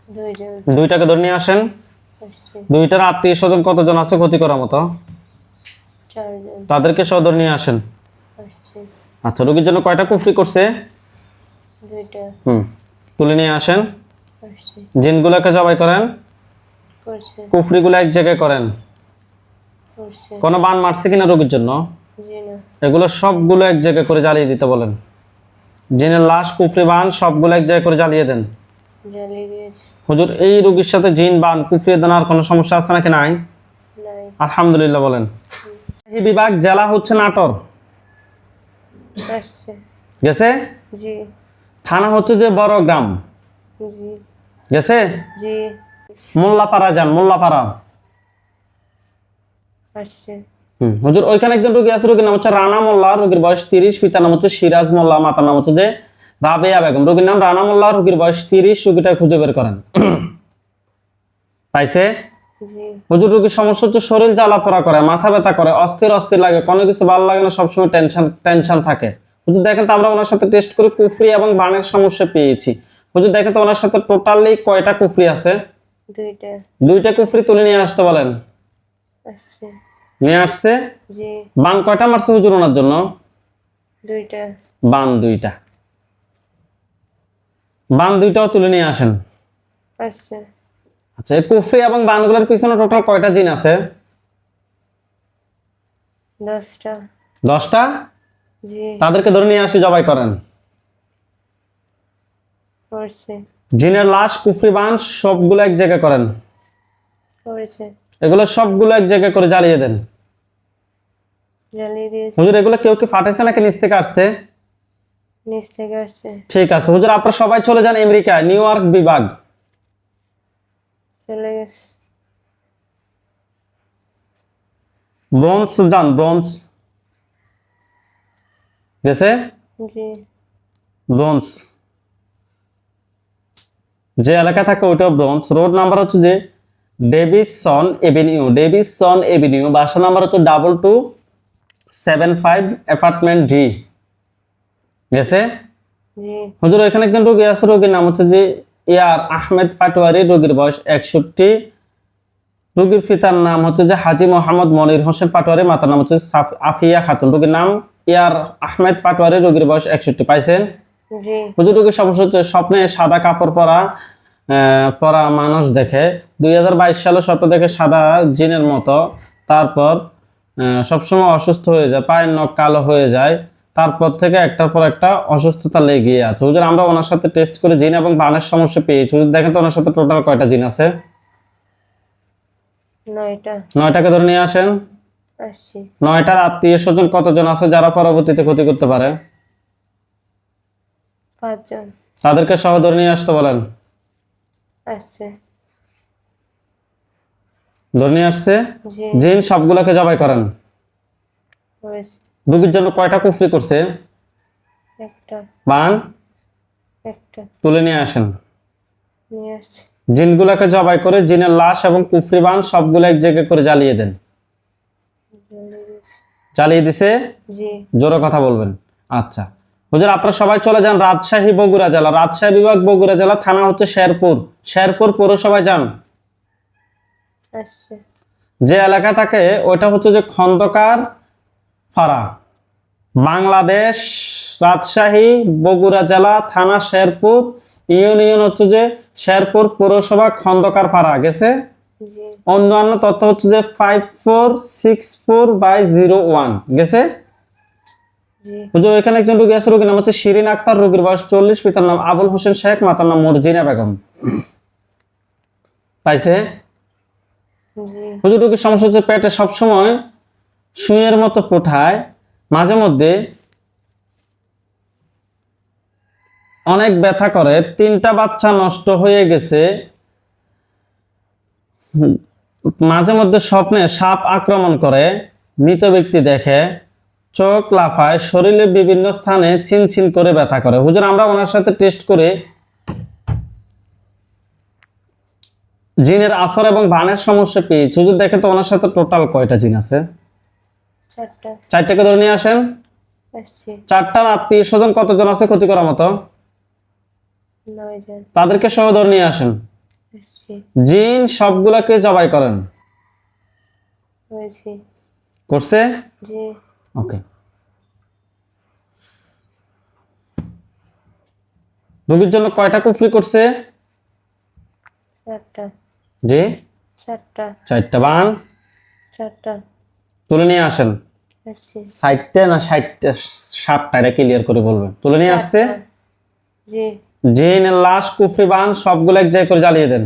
2 জন। 2টাকে ধরে নিয়ে আসেন। আসছি। 2টার আত্মীয় স্বজন কতজন আছে ক্ষতি করার মতো? 4 জন। তাদেরকে সহ ধরে নিয়ে আসেন। আসছি। আচ্ছা রোগীর জন্য কয়টা কুফরি করছে? 2টা। তুলে নিয়ে আসেন। আসছি। জিনগুলোকে জবাই করেন, করছি। কুফরিগুলো এক জায়গায় করেন। করছি। কোনো বান মারছে কিনা রোগীর জন্য? জি না। এগুলো সবগুলো এক জায়গায় করে জ্বালিয়ে দিতে বলেন। জিনের লাশ কুফরি বান সবগুলো এক জায়গায় করে জ্বালিয়ে দেন। জ্বালিয়ে দিয়েছি। হুজুর এই রোগীর সাথে জিন বান কুফরি দেওয়ার কোনো সমস্যা আছে নাকি নাই? নাই। আলহামদুলিল্লাহ বলেন। এই বিভাগ জেলা হচ্ছে নাটোর, আসছে। গেছে? জি। থানা হচ্ছে যে বড়গ্রাম, জি। গেছে? জি। মোল্লাপাড়া যান, মোল্লাপাড়া। আসছে। হুজুর ওইখানে একজন রোগী আছে, রোগীর নাম হচ্ছে রানা মোল্লা, রোগীর বয়স 30, পিতার নাম হচ্ছে সিরাজ মোল্লা, মাতার নাম হচ্ছে যে রাবেয়া বেগম। রোগীর নাম রানা মোল্লা, রোগীর বয়স 30, রোগীটা খুঁজে বের করেন। পাইছে? জি। হুজুর রোগীর সমস্যা হচ্ছে শরীর জ্বালাপোড়া করে, মাথা ব্যথা করে, অস্থির অস্থির লাগে, কোনো কিছু ভালো লাগে না, সবসময় টেনশন থাকে। হুজুর দেখেন তো আমরা ওনার সাথে টেস্ট করে কুফরি এবং বানের সমস্যা পেয়েছি। হুজুর দেখেন তো ওনার সাথে টোটালি কয়টা কুফরি আছে? দুইটা। দুইটা কুফরি তুলে নিয়ে আসতে বলেন। আসছে। নিয়ে আসছে। জি। বান কয়টা মারছে হুজুর ওনার জন্য? দুইটা। বান দুইটা। বান দুইটাও তুলে নিয়ে আসেন। আসছে। আচ্ছা এই কুফরি এবং বানগুলোর পিছনে টোটাল কয়টা জিন আছে? 10টা। 10টা। জি। তাদেরকে ধরে নিয়ে আসি, জবাই করেন। করছে। জিনের লাশ কুফরি বান সবগুলো এক জায়গায় করেন। করেছে। এগুলো সবগুলো এক জায়গায় করে জ্বালিয়ে দেন। জ্বালিয়ে দিয়েছে। হুজুর এগুলো কেউ কি ফাটাইছে নাকি নিচ থেকে আসছে? নিচ থেকে আসছে। ঠিক আছে হুজুর, আপনারা সবাই চলে যান আমেরিকা, নিউ ইয়র্ক বিভাগ। চলে গেছে। ব্রোঞ্জ যান, ব্রোঞ্জ। গেছে? জি। ব্রোঞ্জ যে এলাকা থাকে ওইটাও ব্রোঞ্জ। রোড নাম্বার হচ্ছে যে ডেভিসন এভিনিউ, ডেভিসন এভিনিউ। বাসা নাম্বার হচ্ছে 2275 অ্যাপার্টমেন্ট ডি। গেছে? জি। হুজুর এখানে একজন রোগী আছে, রোগীর নাম হচ্ছে যে ইয়ার আহমেদ পাটোয়ারি, রোগীর বয়স 61, রোগীর পিতার নাম হচ্ছে যে হাজী মোহাম্মদ মনির হোসেন পাটোয়ারি, মাতার নাম হচ্ছে আফিয়া খাতুন। রোগীর নাম ইয়ার আহমেদ পাটোয়ারি, রোগীর বয়স 61। পাইছেন? জি। হুজুর রোগীর সমস্যা হচ্ছে স্বপ্নে সাদা কাপড় পরা মানুষ দেখে। 2022 সালে স্বপ্ন দেখে সাদা জিনের মতো, তারপর সবসময় অসুস্থ হয়ে যায়, পায়ের নখ কালো হয়ে যায়, তারপর থেকে একটার পর একটা অসুস্থতা লেগে আছে। হুজুর আমরা ওনার সাথে টেস্ট করে জিন এবং বানের সমস্যা পেয়েছি। হুজুর দেখেন তো ওনার সাথে টোটাল কয়টা জিন আছে? 9টা। 9টাকে ধরে নিয়ে আসেন। আসছি। 9টার আত্মীয় স্বজন কতজন আছে যারা পরবর্তীতে ক্ষতি করতে পারে? 5 জন। তাদেরকে সহ ধরে নিয়ে আসতে বলেন। আসছে। ধরে নিয়ে আসছে। জি। জিন সবগুলোকে জবাই করেন। করেছে। রোগীর জন্য কয়টা কুফরি করছে? একটা। বান একটা। তুলে নিয়ে আসেন। নিয়ে আসছি। জিনগুলোকে জবাই করে জিনের লাশ এবং কুফরি বান সবগুলো এক জায়গায় করে জ্বালিয়ে দেন। জ্বালিয়ে দিয়েছে। জ্বালিয়ে দিছে? জি। জোরে কথা বলবেন। আচ্ছা হুজুর আপনারা সবাই চলে যান রাজশাহী বগুড়া জেলা, রাজশাহী বিভাগ বগুড়া জেলা, থানা হচ্ছে শেরপুর, শেরপুর পৌরসভায় যান। আসছে। যে এলাকা থাকে ওইটা হচ্ছে যে খন্দকার ফাড়া, বাংলাদেশ, রাজশাহী বগুড়া জেলা, থানা শেরপুর, ইউনিয়ন হচ্ছে যে শেরপুর পৌরসভা, খন্দকার পাড়া। গেছে? জি। অন্যান্য তথ্য হচ্ছে যে 5464/01। গেছে? জি। হুজুর এখানে একজন রোগী আছে, রোগীর নাম হচ্ছে শিরিন আক্তার, রোগীর বয়স 40, পিতার নাম আবুল হোসেন শেখ, মাতার নাম মর্জিনা বেগম। পাইছে? জি। হুজুর রোগীর সমস্যা হচ্ছে পেটে সবসময় সুইয়ের মতো পোঠায়, মাঝে মধ্যে অনেক ব্যথা করে, 3টা বাচ্চা নষ্ট হয়ে গেছে, মাঝে মধ্যে স্বপ্নে সাপ আক্রমণ করে, মৃত ব্যক্তি দেখে, চোখ লাফায়, শরীরের বিভিন্ন স্থানে ছিনছিন করে ব্যথা করে। হুজুর আমরা ওনার সাথে টেস্ট করে জিনের আসর এবং বানের সমস্যা পেয়েছি। হুজুর দেখেন তো ওনার সাথে টোটাল কয়টা জিন আছে? 4টা। 4টাকে ধরে নিয়ে আসেন। আসছি। 4টার আত্মীয় স্বজন কতজন আছে ক্ষতি করার মতো? 9 জন। তাদেরকে সহ ধরে নিয়ে আসেন। আসছি। জিন সবগুলাকে জবাই করেন। করেছি। করছে? জি। ওকে। রোগীর জন্য কয়টা কুফরি করছে? 4টা। জি 4টা। 4টা। বান 4টা। তুলে নিয়ে আসেন। আসছি। 60টা না 60টা? 7টা, এটা ক্লিয়ার করে বলবেন। তুলে নিয়ে আসছে। জি। জিন, লাশ, কুফরি, বান সবগুলো এক জায়গায় করে জ্বালিয়ে দেন।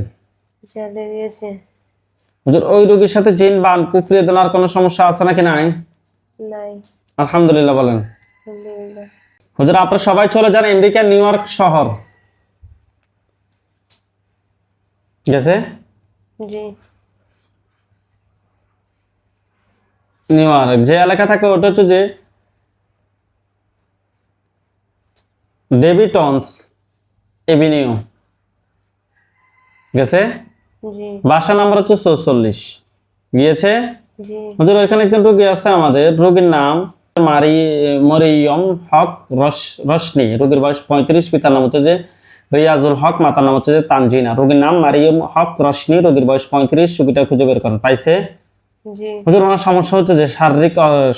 জ্বালিয়ে দিয়েছে। হুজুর ওই রোগীর সাথে জিন, বান, কুফরি দেওয়ার কোনো সমস্যা আছে নাকি নাই? নাই। আলহামদুলিল্লাহ বলেন। আলহামদুলিল্লাহ। হুজুর আপনারা সবাই চলে যান আমেরিকা নিউ ইয়র্ক শহর। গেছে? জি। নিউ ইয়র্ক যে এলাকা থাকে ওটা হচ্ছে যে ডেভিটনস এভিনিউ। গেছে? জি। বাসা নাম্বার হচ্ছে 44। গিয়েছে? জি। হুজুর ওইখানে একজন রোগী আছে আমাদের, রোগীর নাম মরিয়ম হক রশনি, রোগীর বয়স 35, পিতার নাম হচ্ছে যে রিয়াজুল হক, মাতার নাম হচ্ছে যে তানজিনা। রোগীর নাম মারিয়ম হক রশনি, রোগীর বয়স 35। রোগীটা খুঁজে বের করেন। পাইছে? জি। হুজুর ওনার সমস্যা হচ্ছে যে শারীরিক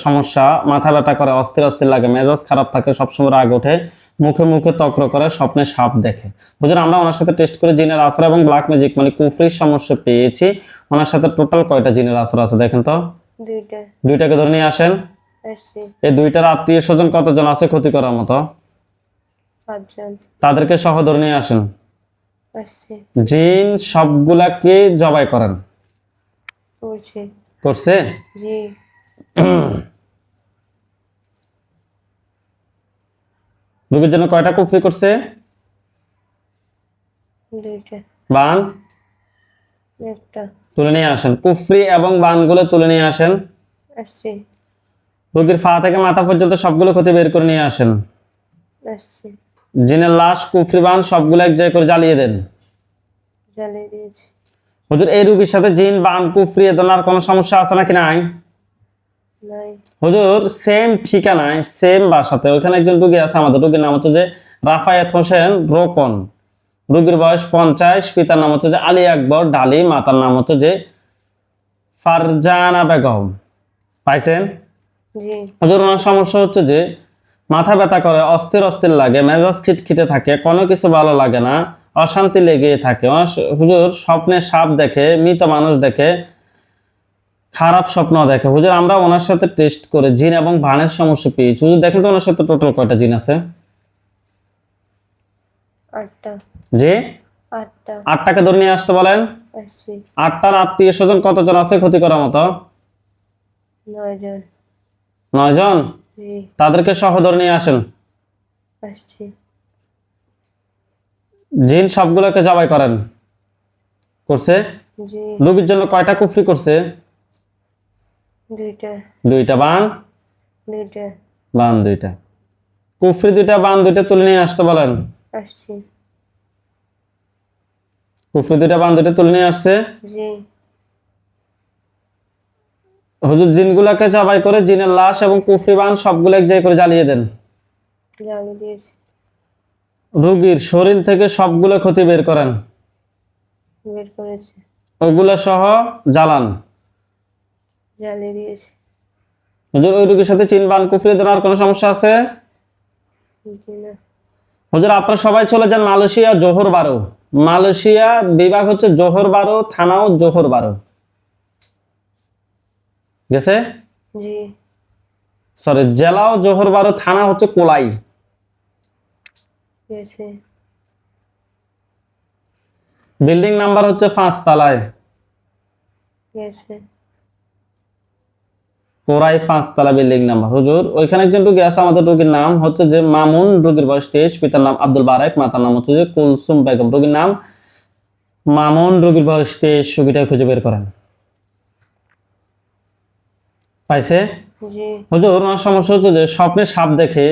সমস্যা, মাথা ব্যথা করে, অস্থির অস্থির লাগে, মেজাজ খারাপ থাকে, সবসময় রাগ ওঠে, মুখে মুখে তক্র করে, স্বপ্নে সাপ দেখে। হুজুর আমরা ওনার সাথে টেস্ট করে জিনের আসর এবং ব্ল্যাক ম্যাজিক মানে কুফরির সমস্যা পেয়েছি। ওনার সাথে টোটাল কয়টা জিনের আসর আছে দেখেন তো? দুইটা। দুইটাকে ধরে নিয়ে আসেন। আসছি। এই দুইটার আত্মীয় স্বজন কতজন আছে ক্ষতি করার মতো? 5 জন। তাদেরকে সহ ধরে নিয়ে আসেন। আসছি। জিন সবগুলাকে জবাই করেন। করছি। করছে? জি। রোগীর জন্য কয়টা কুফরি করছে? দুইটা। বান একটা। তুলে নিয়ে আসেন। কুফরি এবং বানগুলো তুলে নিয়ে আসেন। আসছি। রোগীর পা থেকে মাথা পর্যন্ত সবগুলো ক্ষতি বের করে নিয়ে আসেন। আসছি। জিনের লাশ, কুফরি, বান সবগুলো এক জায়গায় করে জ্বালিয়ে দেন। জ্বালিয়ে দিয়েছি। হুজুর এই রোগীর সাথে জিন, বান, কুফরি এ ধরনের কোনো সমস্যা আছে নাকি নাই? নাই। হুজুর সেম ঠিকানায় সেম বাসাতে ওইখানে একজন রোগী আছে আমাদের, রোগীর নাম হচ্ছে যে রাফায়েত হোসেন রোকন, রোগীর বয়স 50, পিতার নাম হচ্ছে যে আলী আকবর ডালি, মাতার নাম হচ্ছে যে ফারজানা বেগম। পাইছেন? জি। হুজুর ওনার সমস্যা হচ্ছে যে মাথা ব্যথা করে, অস্থির অস্থির লাগে, মেজাজ খিটখিটে থাকে, কোনো কিছু ভালো লাগে না, অশান্তি লেগেই থাকে। হুজুর স্বপ্নে সাপ দেখে, মৃত মানুষ দেখে, খারাপ স্বপ্ন দেখে। হুজুর আমরা ওনার সাথে টেস্ট করে জিন এবং ভানের সমস্যা পেয়েছি। হুজুর দেখেন তো ওনার সাথে টোটাল কয়টা জিন আছে? 8টা। জি 8টা। 8টাকে ধরে নিয়ে আসতে বলেন। আসছি। 8টার আত্মীয় স্বজন কতজন আছে ক্ষতি করার মতো? 9 জন। 9 জন। জি। তাদেরকে সহ ধরে নিয়ে আসেন। আসছি। জিন সবগুলোকে জবাই করেন। করছে? জি। রোগীর জন্য কয়টা কুফরি করছে? দুইটা। দুইটা। বান দুইটা। বান দুইটা। কুফরি দুইটা, বান দুইটা তুলে নিয়ে আসতে বলেন। আসছি। কুফরি দুইটা, বান দুইটা তুলে নিয়ে আসছে। জি। হুজুর জিনগুলাকে জবাই করে জিনের লাশ এবং কুফরি, বান সবগুলো এক জায়গায় করে জ্বালিয়ে দেন। জ্বালিয়ে দিয়েছি। রোগীর শরীর থেকে সবগুলো ক্ষতি বের করেন। বের করেছি। ওগুলো সহ জ্বালান। জ্বালিয়ে দিয়েছি। হুজুর ওই রোগীর সাথে জিন, বান, কুফরি দেওয়ার কোনো সমস্যা আছে? জি না। হুজুর আপনারা সবাই চলে যান মালয়েশিয়া জোহর বারো। মালয়েশিয়া বিভাগ হচ্ছে জোহর বারো, থানাও জোহর বারো। গেছে? জি। সরি জেলাও জোহর বারো, থানা হচ্ছে কোলাই। গেছে। বিল্ডিং নাম্বার হচ্ছে 5 তলায়। গেছে। কোরাই 5 তলা বিল্ডিং নাম্বার। হুজুর ওইখানে একজন রোগী আছে আমাদের, রোগীর নাম হচ্ছে যে মামুন, রোগীর বয়স 23, পিতার নাম আব্দুল বারেক, মাতার নাম হচ্ছে যে কুলসুম বেগম। রোগীর নাম মামুন, রোগীর বয়স 23। রোগীটা খুঁজে বের করেন। পাইছে? জি। হুজুর ওনার সমস্যা হচ্ছে যে স্বপ্নে সাপ দেখে,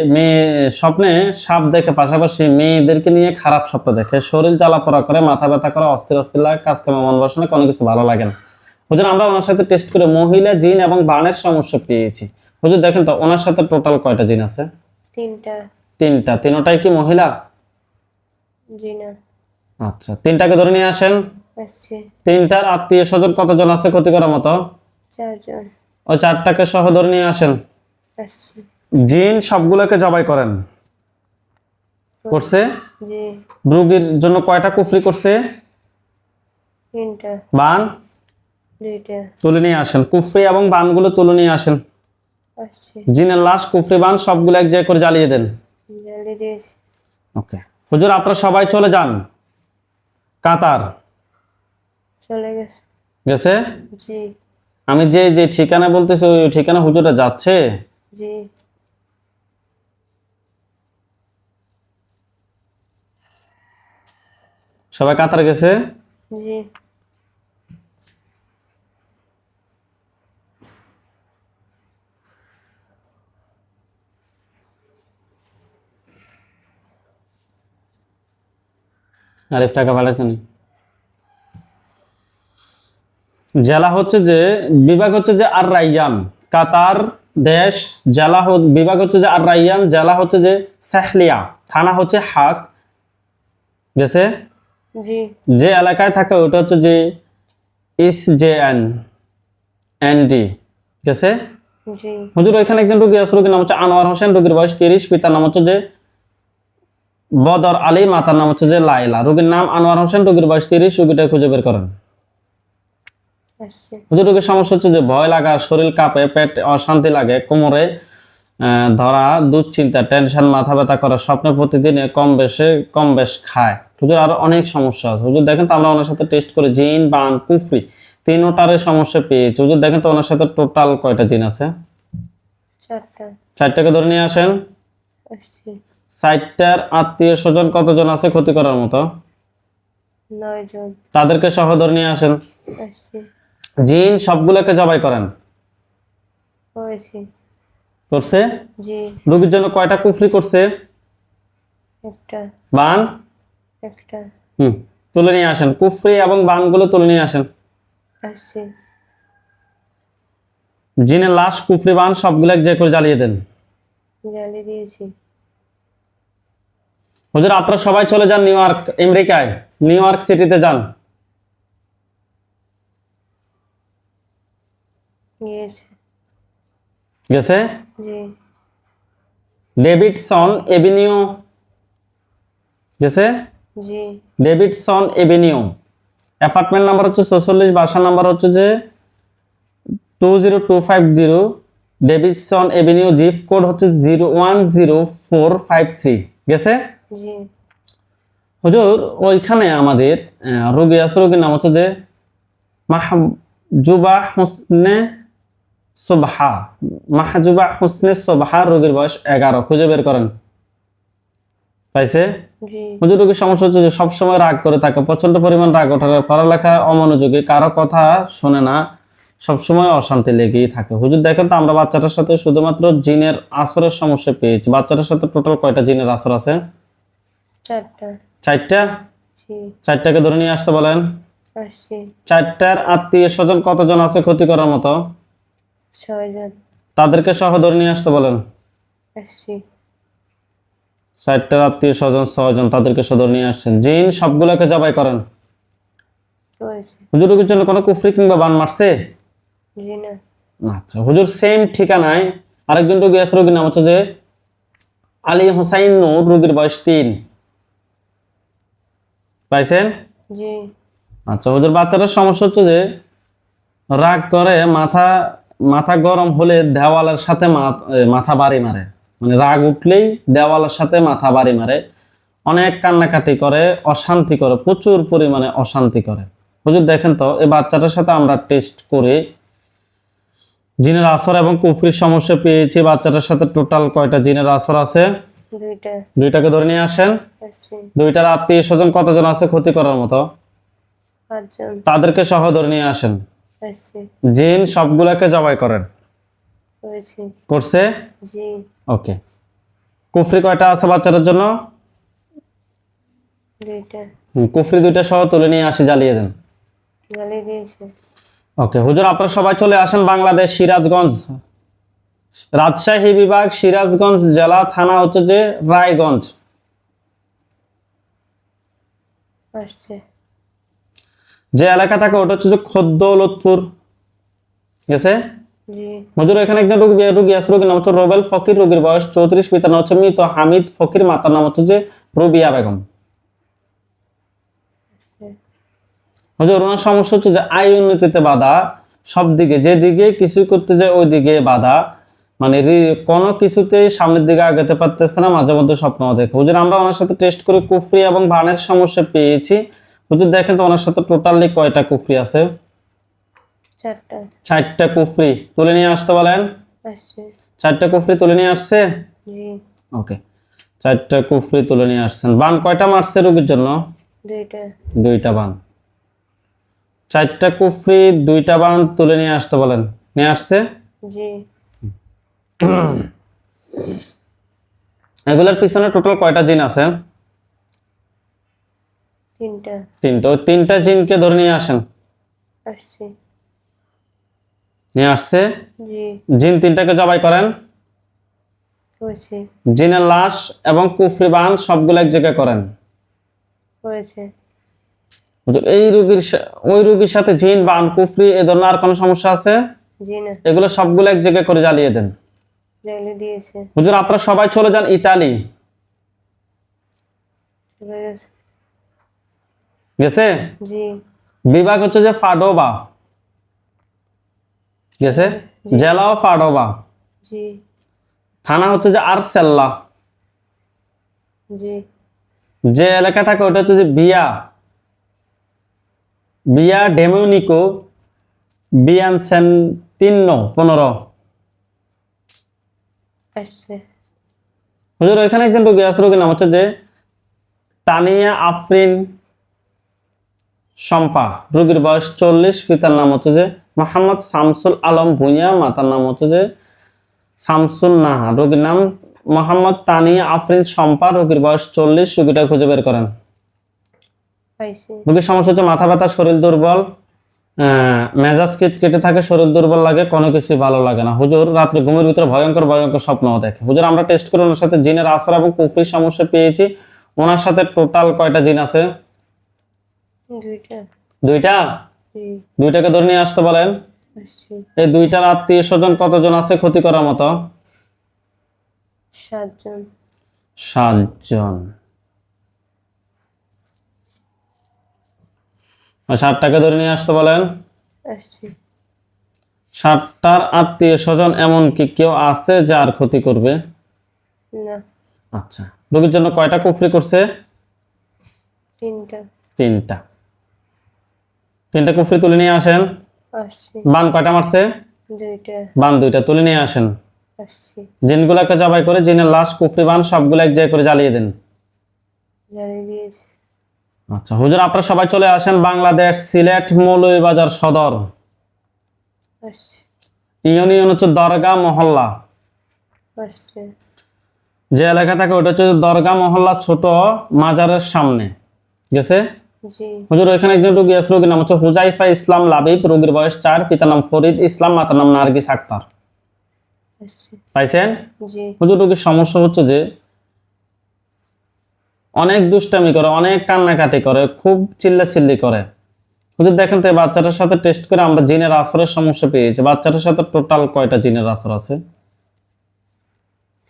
স্বপ্নে সাপ দেখে, পাশাপাশি মেয়েদেরকে নিয়ে খারাপ স্বপ্ন দেখে, শরীর জ্বালাপোড়া করে, মাথা ব্যথা করে, অস্থির অস্থির লাগে, কাজ কামে মন বসে না, কোনো কিছু ভালো লাগে না। হুজুর আমরা ওনার সাথে টেস্ট করে মহিলা জিন এবং বানের সমস্যা পেয়েছি। হুজুর দেখেন তো ওনার সাথে টোটাল কয়টা জিন আছে? 3টা। 3টা। তিনটাই কি মহিলা? জি না। আচ্ছা 3টাকে ধরে নিয়ে আসেন। আসছি। 3টার আত্মীয় স্বজন কতজন আছে ক্ষতি করার মতো? 4 জন। ওই 4টাকে সহ ধরে নিয়ে আসেন। আসছি। জিন সবগুলোকে জবাই করেন। করছে? জি। রোগীর জন্য কয়টা কুফরি করছে? 3টা। বান 2টা। তুলে নিয়ে আসেন। কুফরি এবং বানগুলো তুলে নিয়ে আসেন। আসছে। জিনের লাশ, কুফরি বান সবগুলো এক জায়গায় করে জ্বালিয়ে দেন। জ্বালিয়ে দিয়েছি। ওকে হুজুর, আপনারা সবাই চলে যান কাতার। চলে গেছে। গেছে? জি আমি যে যে ঠিকানা বলতেছি ওই ঠিকানা হুজুরটা যাচ্ছে? জি সবাই কাতার গেছে? জি। আরিফ টাকা পাঠাচ্ছেন? জেলা হচ্ছে যে, বিভাগ হচ্ছে যে আর রাইয়ান, কাতার দেশ। জেলা বিভাগ হচ্ছে যে আর রাইয়ান, জেলা হচ্ছে যে সাহলিয়া, থানা হচ্ছে হাক। গেছে? জি যে এলাকায় থাকে ওটা হচ্ছে যে SJNND। গেছে? জি হুজুর ওইখানে একজন রোগী আছে, রোগীর নাম হচ্ছে আনোয়ার হোসেন, রোগীর বয়স 30, পিতার নাম হচ্ছে যে বদর আলী, মাতার নাম হচ্ছে যে লাইলা। রোগীর নাম আনোয়ার হোসেন, রোগীর বয়স 30, রোগীটা খুঁজে বের করেন। আসছে। হুজুর রোগীর সমস্যা হচ্ছে যে ভয় লাগা, শরীর কাঁপে, পেট অশান্তি লাগে, কোমরে ধরা, দুশ্চিন্তা, টেনশন, মাথা ব্যথা করা, স্বপ্নে প্রতিদিন কম বেশ খায়। হুজুর আরো অনেক সমস্যা আছে। হুজুর দেখেন তো, আমরা ওনার সাথে টেস্ট করে জিন, বান, কুফরি তিনটারের সমস্যা পেয়েছি। হুজুর দেখেন তো ওনার সাথে টোটাল কয়টা জিন আছে? 4টা। 4টাকে ধরে নিয়ে আসেন। আসছি। 4টার আত্মীয় স্বজন কতজন আছে ক্ষতি করার মতো? 9 জন। তাদেরকে সহ ধরে নিয়ে আসেন। আসছি। জিন সবগুলোকে জবাই করেন। করেছি। করছে? জি রোগীর জন্য কয়টা কুফরি করছে? একটা। বান? একটা। তুলে নিয়ে আসেন, কুফরি এবং বানগুলো তুলে নিয়ে আসেন। আসছি। জিনের লাশ, কুফরি, বান সবগুলো এক জায়গায় করে জ্বালিয়ে দেন। জ্বালিয়ে দিয়েছি। হুজুর আপনারা সবাই চলে যান নিউ ইয়র্ক, আমেরিকায় নিউ ইয়র্ক সিটিতে যান। গিয়েছে। গেছে? জি ডেভিডসন এভিনিউ। গেছে? জি ডেভিডসন এভিনিউ, অ্যাপার্টমেন্ট নাম্বার হচ্ছে 46, বাসা নাম্বার হচ্ছে যে 20250, ডেভিডসন এভিনিউ, জিপ কোড হচ্ছে 010453। গেছে? জি হুজুর ওইখানে আমাদের রোগী আছে, রোগীর নাম হচ্ছে যে মাহজুবা হোসনে সোবহা। মাহজুবা হোসনে সোবহা, রোগীর বয়স 11, খুঁজে বের করেন। পাইছে? জি হুজুর রোগীর সমস্যা হচ্ছে যে সবসময় রাগ করে থাকে, প্রচন্ড পরিমাণ রাগ ওঠে, পড়ালেখা অমনোযোগী, কারো কথা শোনে না, সবসময় অশান্তি লেগেই থাকে। হুজুর দেখেন তো, আমরা বাচ্চাটার সাথে শুধুমাত্র জিনের আসরের সমস্যা পেয়েছি। বাচ্চাটার সাথে টোটাল কয়টা জিনের আসর আছে? 4টা। 4টা। জি 4টাকে ধরে নিয়ে আসতে বলেন। আসছি। 4টার আত্মীয় স্বজন কতজন আছে ক্ষতি করার মতো? 6 জন। তাদেরকে সহ ধরে নিয়ে আসতে বলেন। আসছি। 4টার আত্মীয় স্বজন 6 জন, তাদেরকে সহ ধরে নিয়ে আসছেন। জিন সবগুলোকে জবাই করেন। করেছি। হুজুর রোগীর জন্য কোনো কুফরি কিংবা বান মারছে? জি না। আচ্ছা হুজুর সেম ঠিকানায় আরেকজন রোগী আছে, রোগীর নাম হচ্ছে যে আলী হোসাইন নূর, রোগীর বয়স 3। পাইছেন? জি আচ্ছা হুজুর বাচ্চাটার সমস্যা হচ্ছে যে রাগ করে, মাথা গরম হলে দেওয়ালের সাথে মাথা বাড়ি মারে, মানে রাগ উঠলেই দেওয়ালের সাথে মাথা বাড়ি মারে, অনেক কান্নাকাটি করে, অশান্তি করে, প্রচুর পরিমাণে অশান্তি করে। হুজুর দেখেন তো এই বাচ্চাটার সাথে আমরা টেস্ট করে জিনের আসর এবং কুফরির সমস্যা পেয়েছি। বাচ্চাটার সাথে টোটাল কয়টা জিনের আসর আছে? 2টা। 2টাকে ধরে নিয়ে আসেন। আসছি। 2টার আত্মীয় স্বজন কতজন আছে ক্ষতি করার মতো? 5 জন। তাদেরকে সহ ধরে নিয়ে আসেন। আসছি। জিন সবগুলোকে জবাই করেন। করেছি। করছে? জি ওকে। কুফরি কয়টা আছে বাচ্চাটার জন্য? 2টা। কুফরি 2টা সহ তুলে নিয়ে আসি, জ্বালিয়ে দেন। জ্বালিয়ে দিয়েছে। ওকে হুজুর আপনারা সবাই চলে আসেন বাংলাদেশ, সিরাজগঞ্জ, রাজশাহী বিভাগ, সিরাজগঞ্জ জেলা, থানা হচ্ছে যে রায়গঞ্জ। আসছে। যে এলাকা থাকে ওটা হচ্ছে যে খোদ্দৌলতপুর। গেছে? জি হুজুর এখানে একজন রোগী আছে, রোগীর নাম হচ্ছে রোবেল ফকির, রোগীর বয়স 34, পিতার নাম হচ্ছে মৃত হামিদ ফকির, মাতার নাম হচ্ছে যে রুবিয়া বেগম। আসছে। হুজুর ওনার সমস্যা হচ্ছে যে আয় উন্নতিতে বাধা, সব দিকে যেদিকে কিছুই করতে যায় ওই দিকে বাধা, মানে কোনো কিছুতেই সামনের দিকে আগাতে পারতেছে না, মাঝে মধ্যে স্বপ্ন দেখে। হুজুর আমরা ওনার সাথে টেস্ট করে কুফরি এবং বানের সমস্যা পেয়েছি। হুজুর দেখেন তো ওনার সাথে টোটালি কয়টা কুফরি আছে? 4টা। 4টা কুফরি তুলে নিয়ে আসতে বলেন। আসছে। 4টা কুফরি তুলে নিয়ে আসছে। জি। ওকে, 4টা কুফরি তুলে নিয়ে আসছেন। বান কয়টা মারছে রোগীর জন্য? 2টা। 2টা বান। 4টা কুফরি 2টা বান তুলে নিয়ে আসতে বলেন। নিয়ে আসছে? জি। এগুলোর পিছনে টোটাল কয়টা জিন আছে? 3টা। 3টা। ওই 3টা জিনকে ধরে নিয়ে আসেন। আসছে। নিয়ে আসছে। জি। জিন 3টাকে জবাই করেন। করেছে। জিনের লাশ এবং কুফরি বান সবগুলো এক জায়গায় করেন। করেছে। হুজুর, এই ওই রোগীর সাথে জিন বান কুফরি এ ধরনের আর কোনো সমস্যা আছে? জি না। এগুলো সবগুলো এক জায়গায় করে জ্বালিয়ে দেন। জ্বালিয়ে দিয়েছে। হুজুর আপনারা সবাই চলে যান ইতালি। চলে গেছে। গেছে? জি। বিভাগ হচ্ছে যে ফাডোবা। গেছে? জেলাও ফাডোবা। জি। থানা হচ্ছে যে আরসেল্লা। জি। যে এলাকা থাকে ওটা হচ্ছে যে বিয়া ডেমোনিকো বিয়ানসেন্তিনো 15। আসছে। হুজুর ওইখানে একজন রোগী আছে, রোগীর নাম হচ্ছে যে তানিয়া আফরিন শম্পা। রোগীর বয়স 40। পিতার নাম হচ্ছে যে মোহাম্মদ শামসুল আলম ভুঁইয়া, মাতার নাম হচ্ছে যে শামসুল নাহা। রোগীর নাম মোহাম্মদ তানিয়া আফরিন শম্পা। রোগীর বয়স 40। রোগীটা খুঁজে বের করেন। পাইছে। রোগীর সমস্যা হচ্ছে মাথা ব্যথা, শরীর দুর্বল, মেজাজ কেটে থাকে, শরীর দুর্বল লাগে, কোনো কিছু ভালো লাগে না। হুজুর রাত্রে ঘুমের ভিতরে ভয়ঙ্কর ভয়ঙ্কর স্বপ্ন দেখে। হুজুর আমরা টেস্ট করে ওনার সাথে জিনের আসর এবং কুফরির সমস্যা পেয়েছি। ওনার সাথে টোটাল কয়টা জিন আছে? 2টা। 2টা। জি। 2টাকে ধরে নিয়ে আসতে বলেন। আসছে। এই 2টার আত্মীয় স্বজন কতজন আছে ক্ষতি করার মতো? 7 জন। 7 জন। 7টাকে ধরে নিয়ে আসতে বলেন। আসছে। 7টার আত্মীয় স্বজন এমন কি কেউ আছে যার ক্ষতি করবে? না। আচ্ছা, রোগীর জন্য কয়টা কুফরি করছে? 3টা। 3টা। 3টা কুফরি তুলে নিয়ে আসেন। আসছে। বান কয়টা মারছে? 2টা। বান 2টা তুলে নিয়ে আসেন। আসছে। জিনগুলাকে জবাই করে জিনের লাশ কুফরি বান সবগুলো এক জায়গায় করে জ্বালিয়ে দেন। জ্বালিয়ে দিয়েছে। আচ্ছা হুজুর আপনারা সবাই চলে আসেন বাংলাদেশ সিলেট মৌলভীবাজার সদর। আসছে। ইউনিয়ন হচ্ছে দরগা মহল্লা। আসছে। যে এলাকা থাকে ওটা হচ্ছে দরগা মহল্লা ছোট মাজারের সামনে। গেছে? জি। হুজুর ওইখানে একজন রোগী আছে, রোগীর নাম হচ্ছে হুজাইফা ইসলাম লাবিব। রোগীর বয়স 4। পিতার নাম ফরিদ ইসলাম, মাতার নাম নার্গিস আক্তার। আসছে। পাইছেন? জি। হুজুর রোগীর সমস্যা হচ্ছে যে অনেক দুষ্টামি করে, অনেক কান্নাকাটি করে, খুব চিল্লাচিল্লি করে। হুজুর দেখেন তো এই বাচ্চাটার সাথে টেস্ট করে আমরা জিনের আসরের সমস্যা পেয়েছি। বাচ্চাটার সাথে টোটাল কয়টা জিনের আসর আছে?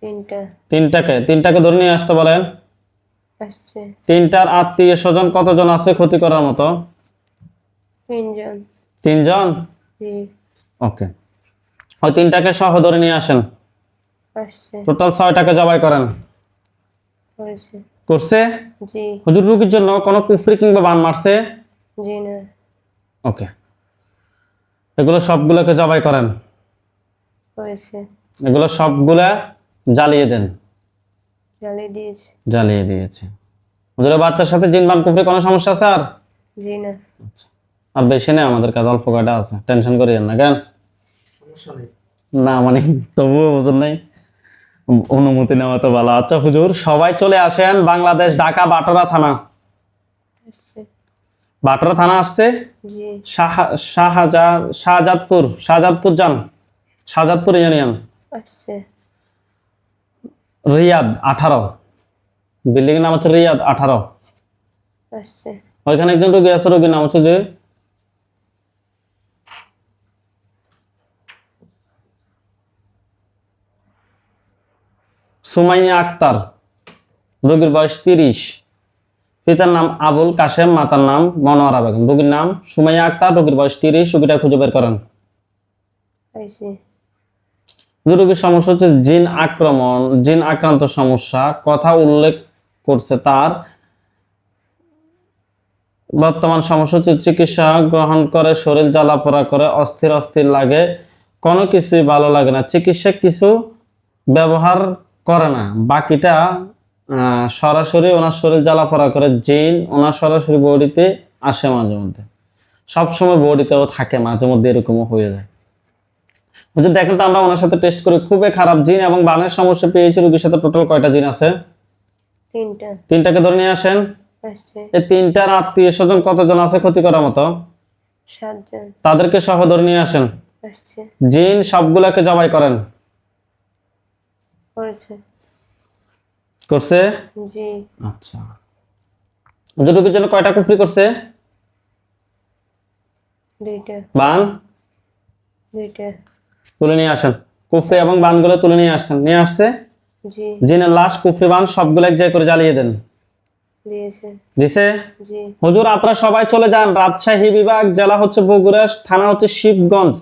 3টা। 3টাকে ধরে নিয়ে আসতে বলেন। আসছে। 3টার আত্মীয় স্বজন কতজন আছে ক্ষতি করার মতো? 3 জন। 3 জন। জি। ওকে, ওই 3টাকে সহ ধরে নিয়ে আসেন। আসছে। টোটাল 6টাকে জবাই করেন। হয়েছে। করছে? জি। হুজুর রোগীর জন্য কোনো কুফরি কিংবা বান মারছে? জি না। ওকে, এগুলো সবগুলোকে জবাই করেন। হয়েছে। এগুলো সবগুলা জ্বালিয়ে দেন। জ্বালিয়ে দিয়েছে। জ্বালিয়ে দিয়েছে। হুজুর বাচ্চার সাথে জিন বান কুফরি কোনো সমস্যা আছে আর? জি না। আর বেশি নেই, আমাদের কাছে অল্প কয়টা আছে, টেনশন করিয়েন না। কেন সমস্যা নেই। না মানে তবুও হুজুর নাই, অনুমতি নেওয়া তো ভালো। আচ্ছা হুজুর সবাই চলে আসেন বাংলাদেশ ঢাকা বাটোরা থানা। আসছে। বাটোরা থানা আসছে। জি। শাহজাদপুর যান। শাহজাদপুর ইউনিয়ন আসছে। রিয়াদ 18। বিল্ডিং এর নাম হচ্ছে রিয়াদ 18। আসছে। ওইখানে একজন রোগী আছে, রোগীর নাম হচ্ছে যে সুমাইয়া আক্তার। রোগীর বয়স 30। পিতার নাম আবুল কাশেম, মাতার নাম মনোয়ারা বেগম। রোগীর নাম সুমাইয়া আক্তার। রোগীর বয়স 30। রোগীটা খুঁজে বের করেন। পাইছে। রোগীর সমস্যা হচ্ছে জিন আক্রমণ, জিন আক্রান্ত সমস্যা, কথা উল্লেখ করছে তার বর্তমান সমস্যা হচ্ছে চিকিৎসা গ্রহণ করে শরীর জ্বালাপোড়া করে, অস্থির অস্থির লাগে, কোনো কিছুই ভালো লাগে না, চিকিৎসা কিছু ব্যবহার করে না, বাকিটা সরাসরি ওনার শরীর জ্বালাপোড়া করে। জিন ওনার সরাসরি বডিতে আসে, মাঝে মধ্যে, সবসময় বডিতেও থাকে, মাঝে মধ্যে এরকমও হয়ে যায়। হুজুর দেখেন তো আমরা ওনার সাথে টেস্ট করি, খুবই খারাপ জিন এবং বানের সমস্যা পেয়েছি। রোগীর সাথে টোটাল কয়টা জিন আছে? 3টা। 3টাকে ধরে নিয়ে আসেন। আসছে এই 3টার আত্মীয় স্বজন কতজন আছে ক্ষতি করার মতো? 7 জন। তাদেরকে সহ ধরে নিয়ে আসেন। আসছে জিন সবগুলাকে জবাই করেন। করেছে। করছে? জি। আচ্ছা, হুজুর রোগীর জন্য কয়টা কুফরি করছে? 2টা। বান 2টা। তুলে নিয়ে আসেন। কুফরি এবং বানগুলো তুলে নিয়ে আসছেন। নিয়ে আসছে। জি। জিনের লাশ, কুফরি, বান সবগুলো এক জায়গায় করে জ্বালিয়ে দেন। দিয়েছে। দিছে? জি। হুজুর আপনারা সবাই চলে যান। রাজশাহী বিভাগ, জেলা হচ্ছে বগুড়া, থানা হচ্ছে শিবগঞ্জ,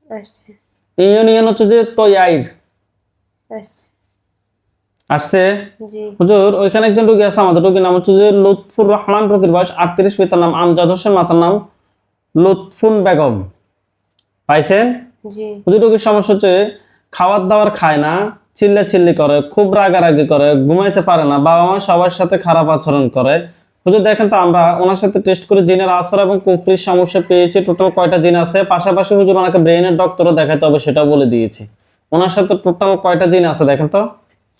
আসছে। ইউনিয়ন হচ্ছে যে তৈয়াইর। আসছে। আসছে? জি। হুজুর ওইখানে একজন রোগী আছে আমাদের, রোগীর নাম হচ্ছে যে লুৎফুর রহমান, রোগীর বয়স 38, পিতার নাম আমজাদ হোসেন, মাতার নাম লুৎফুন বেগম। পাইছেন? জি। হুজুর রোগীর সমস্যা হচ্ছে খাবার দাবার খায় না, চিল্লাচিল্লি করে, খুব রাগারাগি করে, ঘুমাইতে পারে না, বাবা মা সবার সাথে খারাপ আচরণ করে। হুজুর দেখেন তো আমরা ওনার সাথে টেস্ট করে জিনের আসর এবং কুফরির সমস্যা পেয়েছি। টোটাল কয়টা জিন আছে? পাশাপাশি হুজুর ওনাকে ব্রেইনের ডক্টরও দেখাতে হবে, সেটাও বলে দিয়েছি। ওনার সাথে টোটাল কয়টা জিন আছে দেখেন তো?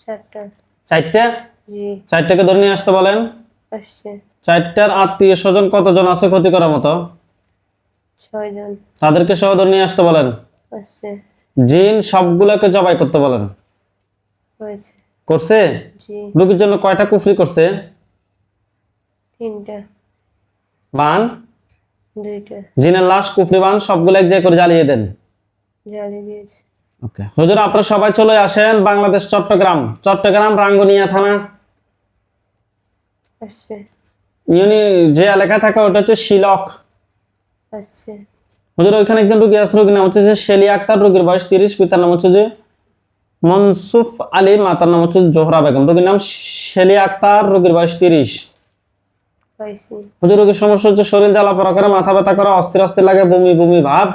4টা। 4টা? জি। 4টাকে ধরে নিয়ে আসতে বলেন। আসছে 4টার আত্মীয় স্বজন কতজন আছে ক্ষতি করার মতো? 6 জন। তাদেরকে সহ ধরে নিয়ে আসতে বলেন। আসছে। জিন সবগুলোকে জবাই করতে বলেন। হয়েছে। করছে? জি। রোগীর জন্য কয়টা কুফরি করছে? 3টা। বান? 2টা। জিনের লাশ, কুফরি, বান সবগুলো এক জায়গায় করে জ্বালিয়ে দেন। জ্বালিয়ে দিয়েছে। ওকে হুজুর আপনারা সবাই চলে আসেন বাংলাদেশ চট্টগ্রাম, চট্টগ্রাম রাঙ্গুনিয়া থানা। আসছে। যে এলাকায় থাকে ওটা হচ্ছে শিলক। আসছে। হুজুর ওইখানে একজন রোগী আছে, রোগীর নাম হচ্ছে যে শেলি আক্তার, রোগীর বয়স 30, পিতার নাম হচ্ছে যে মনসুফ আলী, মাতার নাম হচ্ছে জোহরা বেগম। রোগীর নাম শেলি আক্তার, রোগীর বয়স 30। পাইছি। হুজুর রোগীর সমস্যা হচ্ছে শরীর জ্বালাপোড়া করে, মাথা ব্যথা করে, অস্থির অস্থির লাগে, বমি বমি ভাব,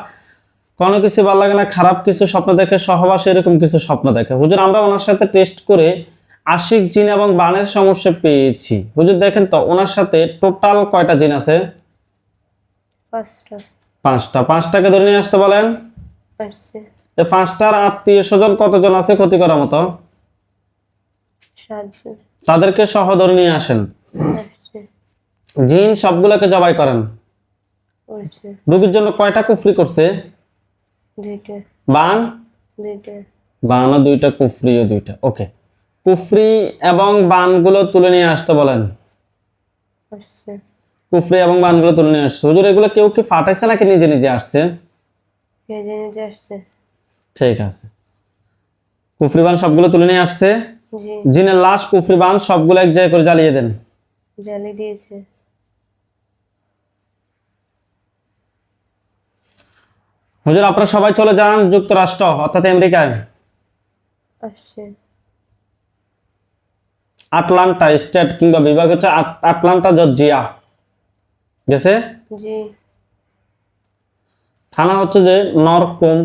কোনো কিছু ভালো লাগে না, খারাপ কিছু স্বপ্ন দেখে, সহবাস এরকম কিছু স্বপ্ন দেখে। হুজুর আমরা ওনার সাথে টেস্ট করে আশিক জিন এবং বানের সমস্যা পেয়েছি। হুজুর দেখেন তো ওনার সাথে টোটাল কয়টা জিন আছে? 5টা। 5টা। 5টাকে ধরে নিয়ে আসতে বলেন। আসছে। এই 5টার আত্মীয় স্বজন কতজন আছে ক্ষতি করার মতো? 7 জন। তাদেরকে সহ ধরে নিয়ে আসেন। আসছে। জিন সবগুলোকে জবাই করেন। করছে। রোগীর জন্য কয়টা কুফরি করছে? 2টা। বান? 2টা। বানও 2টা, কুফরিও 2টা। ওকে, কুফরি এবং বানগুলো তুলে নিয়ে আসতে বলেন। আসছে। কুফরি এবং বানগুলো তুলে নিয়ে আসছে। হুজুর এগুলো কেউ কি ফাটাইছে নাকি নিজে নিজে আসছে? কে জেনে যে আসছে। ঠিক আছে, কুফরি বান সবগুলো তুলে নিয়ে আসছে। জি। জিনের লাশ, কুফরি বান সবগুলো এক জায়গায় করে জ্বালিয়ে দেন। জ্বালিয়ে দিয়েছে। হুজুর আপনারা সবাই চলে যান যুক্তরাষ্ট্র অর্থাৎ আমেরিকায়, আসছে। আটলান্টা স্টেট কিংবা বিভাগ হচ্ছে আটলান্টা জর্জিয়া। গেছে? জি। থানা হচ্ছে যে নরকুম।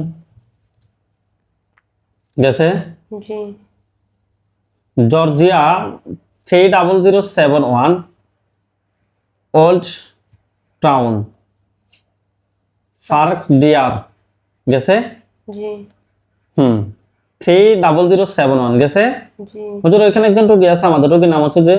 গেছে? জি। জর্জিয়া 30071, ওল্ড টাউন, ফার্ক ডিয়ার। গেছে? জি। 30071 গেছে? জি। হুজুর ওইখানে একজন রোগী আছে আমাদের, রোগীর নাম হচ্ছে যে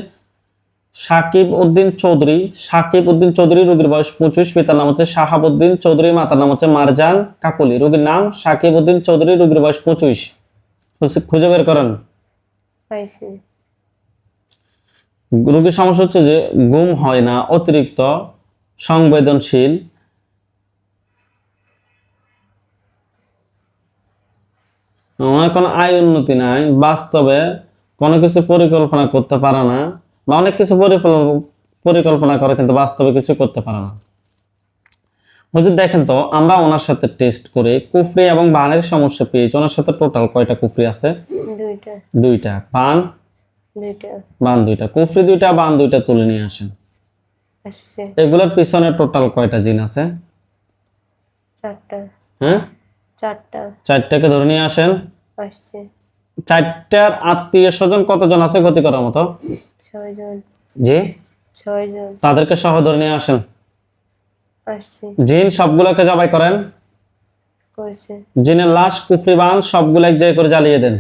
সাকিব উদ্দিন চৌধুরী। সাকিব উদ্দিন চৌধুরী, রোগীর বয়স 25, পিতার নাম হচ্ছে শাহাবুদ্দিন চৌধুরী, মাতার নাম হচ্ছে মারজান কাকুলি। রোগীর নাম সাকিব উদ্দিন চৌধুরী, রোগীর বয়স 25। খুঁজে বের করেন। পাইছি। রোগীর সমস্যা হচ্ছে যে ঘুম হয় না, অতিরিক্ত সংবেদনশীল, ওনার কোনো আয় উন্নতি নাই, বাস্তবে কোনো কিছু পরিকল্পনা করতে পারে না, বা অনেক কিছু পরিকল্পনা করে কিন্তু বাস্তবে কিছু করতে পারে না। হুজুর দেখেন তো, আমরা ওনার সাথে টেস্ট করে কুফরি এবং বানের সমস্যা পেয়েছি। ওনার সাথে টোটাল কয়টা কুফরি আছে? দুইটা। দুইটা। বান দুইটা। বান দুইটা, কুফরি দুইটা, বান দুইটা তুলে নিয়ে আসেন। আসছে। এগুলোর পিছনে টোটাল কয়টা জিন আছে? চারটা। হ্যাঁ, চারটা। চারটাকে ধরে নিয়ে আসেন। আসছে। চারটার আত্মীয় স্বজন কতজন আছে ক্ষতি করার মতো? 6 জন। জি, 6 জন। তাদেরকে সহ ধরে নিয়ে আসেন। আসছে। জিন সবগুলোকে জবাই করেন। করছে। জিনের লাশ, কুফরি, বান সবগুলো এক জায়গায় করে জ্বালিয়ে দেন।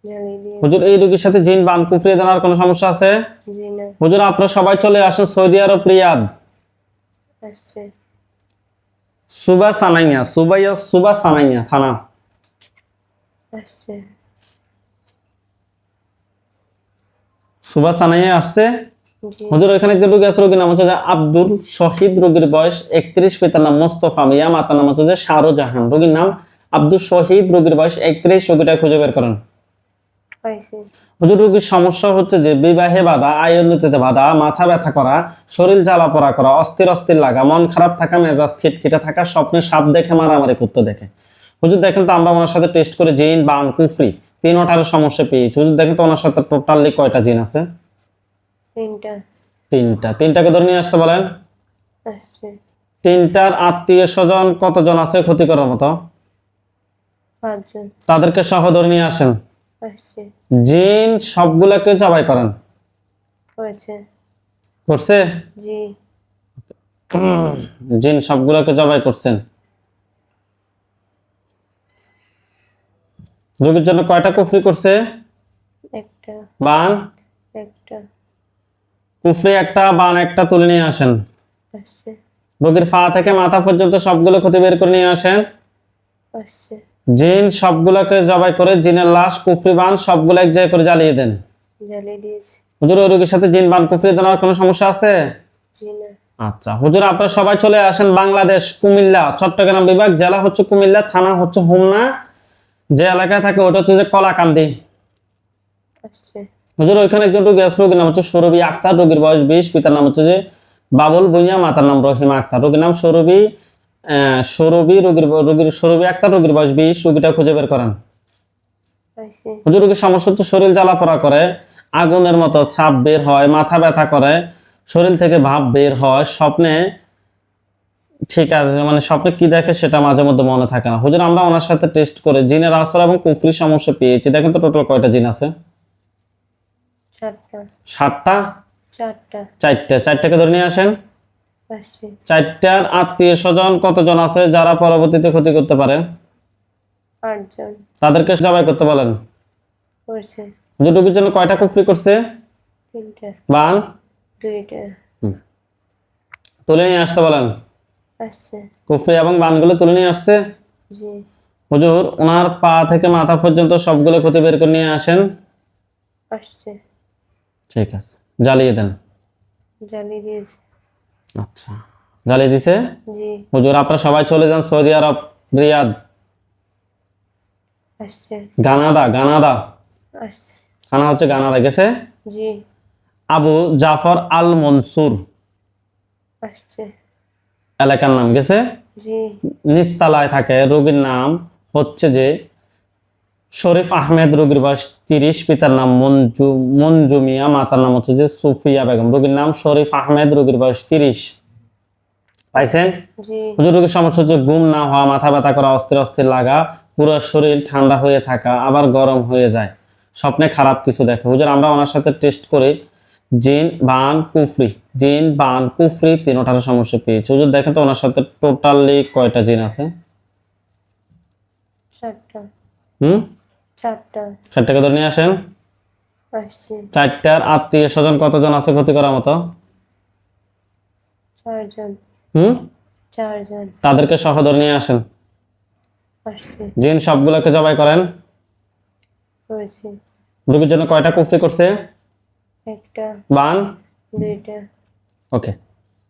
জ্বালিয়ে দিয়ে। হুজুর, এই রোগীর সাথে জিন, বান, কুফরি দেওয়ার কোনো সমস্যা আছে? জি না। হুজুর, আপনারা সবাই চলে আসেন সৌদি আরব, রিয়াদ। আসছে। সুবা সানাইয়া থানা। আসছে। সুবা সানাইয়া আসছে। জি। হুজুর, ওইখানে একজন রোগী আছে, রোগীর নাম হচ্ছে যে আব্দুল শহীদ, রোগীর বয়স 31, পিতার নাম মোস্তফা মিয়া, মাতার নাম হচ্ছে যে শাহরুজাহান। রোগীর নাম আব্দুল শহীদ, রোগীর বয়স 31। রোগীটা খুঁজে বের করেন। পাইছি। হুজুর, রোগীর সমস্যা হচ্ছে যে বিবাহে বাধা, আয় উন্নতিতে বাধা, মাথা ব্যথা করা, শরীর জ্বালা পোড়া করা, অস্থির অস্থির লাগা, মন খারাপ থাকা, মেজাজ খিটখিটে থাকা, স্বপ্নে সাপ দেখে, মারামারি করতে দেখে। হুজুর দেখেন তো, আমরা ওনার সাথে টেস্ট করে জিন, বান, কুফরি তিনটার সমস্যা পেয়েছি। হুজুর দেখেন তো, ওনার সাথে টোটালি কয়টা জিন আছে? তিনটা। তিনটা। তিনটাকে ধরে নিয়ে আসতে বলেন। আসছে। তিনটার আত্মীয় স্বজন কতজন আছে ক্ষতি করার মতো? 5 জন। তাদেরকে সহ ধরে নিয়ে আসেন। আসছে। জিন সবগুলাকে জবাই করেন। করেছে। করছে? জি। জিন সবগুলোকে জবাই করছেন। রোগীর জন্য কয়টা কুফরি করছে? একটা। বান? একটা। কুফরি একটা, বান একটা, তুলে নিয়ে আসেন। আসছে। রোগীর পা থেকে মাথা পর্যন্ত সবগুলো ক্ষতি বের করে নিয়ে আসেন। আসছে। জিন সবগুলোকে জবাই করে জিনের লাশ, কুফরি, বান সবগুলো এক জায়গায় করে জ্বালিয়ে দেন। জ্বালিয়ে দিয়েছি। হুজুর, ওই রোগীর সাথে জিন, বান, কুফরি দেওয়ার কোনো সমস্যা আছে? জি না। আচ্ছা হুজুর, আপনারা সবাই চলে আসেন বাংলাদেশ, কুমিল্লা, চট্টগ্রাম বিভাগ, জেলা হচ্ছে কুমিল্লা, থানা হচ্ছে হোমনা, যে এলাকায় থাকে ওটা হচ্ছে যে কলাকান্দি। আসছে। হুজুর, ওইখানে একজন রোগী আছে, রোগীর নাম হচ্ছে সৌরভী আক্তার, রোগীর বয়স 20, পিতার নাম হচ্ছে যে বাবুল ভুঁইয়া, মাতার নাম রহিমা আক্তার। রোগীর নাম রোগীর সৌরভী আক্তার, রোগীর বয়স 20। রোগীটা খুঁজে বের করেন। পাইছি। হুজুর, রোগীর সমস্যা হচ্ছে শরীর জ্বালাপোড়া করে, আগুনের মতো ছাপ বের হয়, মাথা ব্যথা করে, শরীর থেকে ভাব বের হয়, স্বপ্নে ঠিক আছে, মানে স্বপ্নে কি দেখে সেটা মাঝে মধ্যে মনে থাকে না। হুজুর, আমরা ওনার সাথে টেস্ট করে জিনের আসর এবং কুফরির সমস্যা পেয়েছি। দেখেন তো টোটাল কয়টা জিন আছে? 4টা। 7টা। 4টা। চারটাকে ধরে নিয়ে আসেন। আসছে। চারটার আত্মীয় স্বজন কতজন আছে যারা পরবর্তীতে ক্ষতি করতে পারে? 8 জন। তাদেরকে জবাই করতে বলেন। করছে। হুজুর, রোগীর জন্য কয়টা কুফরি করছে? 3টা। বান? 2টা। তুলে নিয়ে আসতে বলেন। আসছে। কুফরি এবং বানগুলো তুলে নিয়ে আসছে। জি। হুজুর, ওনার পা থেকে মাথা পর্যন্ত সবগুলো ক্ষতি বের করে নিয়ে আসেন। আসছে। ঠিক আছে, জ্বালিয়ে দেন। জ্বালিয়ে দিয়েছি। আচ্ছা, জ্বালিয়ে দিছে। জি। হুজুর, আপনারা সবাই চলে যান সৌদি আরব, রিয়াদ। আসছে। গানাদা আসছে। থানা হচ্ছে গানাদা। গেছে জি। আবু জাফর আল মনসুর আসছে। এলাকার নাম। গেছে জি। নিস্তালায় থাকে। রোগীর নাম হচ্ছে যে শরীফ আহমেদ, রোগীর বয়স 30, পিতার নাম মঞ্জু মিয়া, মাতার নাম হচ্ছে যে সুফিয়া বেগম। রোগীর নাম শরীফ আহমেদ, রোগীর বয়স 30। পাইছেন? জি। হুজুর, রোগীর সমস্যা হচ্ছে ঘুম না হওয়া, মাথা ব্যথা করা, অস্থির অস্থির লাগা, পুরো শরীর ঠান্ডা হয়ে থাকা, আবার গরম হয়ে যায়, স্বপ্নে খারাপ কিছু দেখে। হুজুর, আমরা ওনার সাথে টেস্ট করে জিন, বান, কুফরি তিনটার সমস্যা পেয়েছি। হুজুর দেখেন তো, ওনার সাথে টোটালি কয়টা জিন আছে? 4টা। 4টা। 4টাকে ধরে নিয়ে আসেন। আসছে। চারটার আত্মীয় স্বজন কতজন আছে ক্ষতি করার মতো? 4 জন। 4 জন। তাদেরকে সহ ধরে নিয়ে আসেন। আসছে। জিন সবগুলোকে জবাই করেন। করেছি। রোগীর জন্য কয়টা কুফরি করছে? একটা। বান? 2টা। ওকে,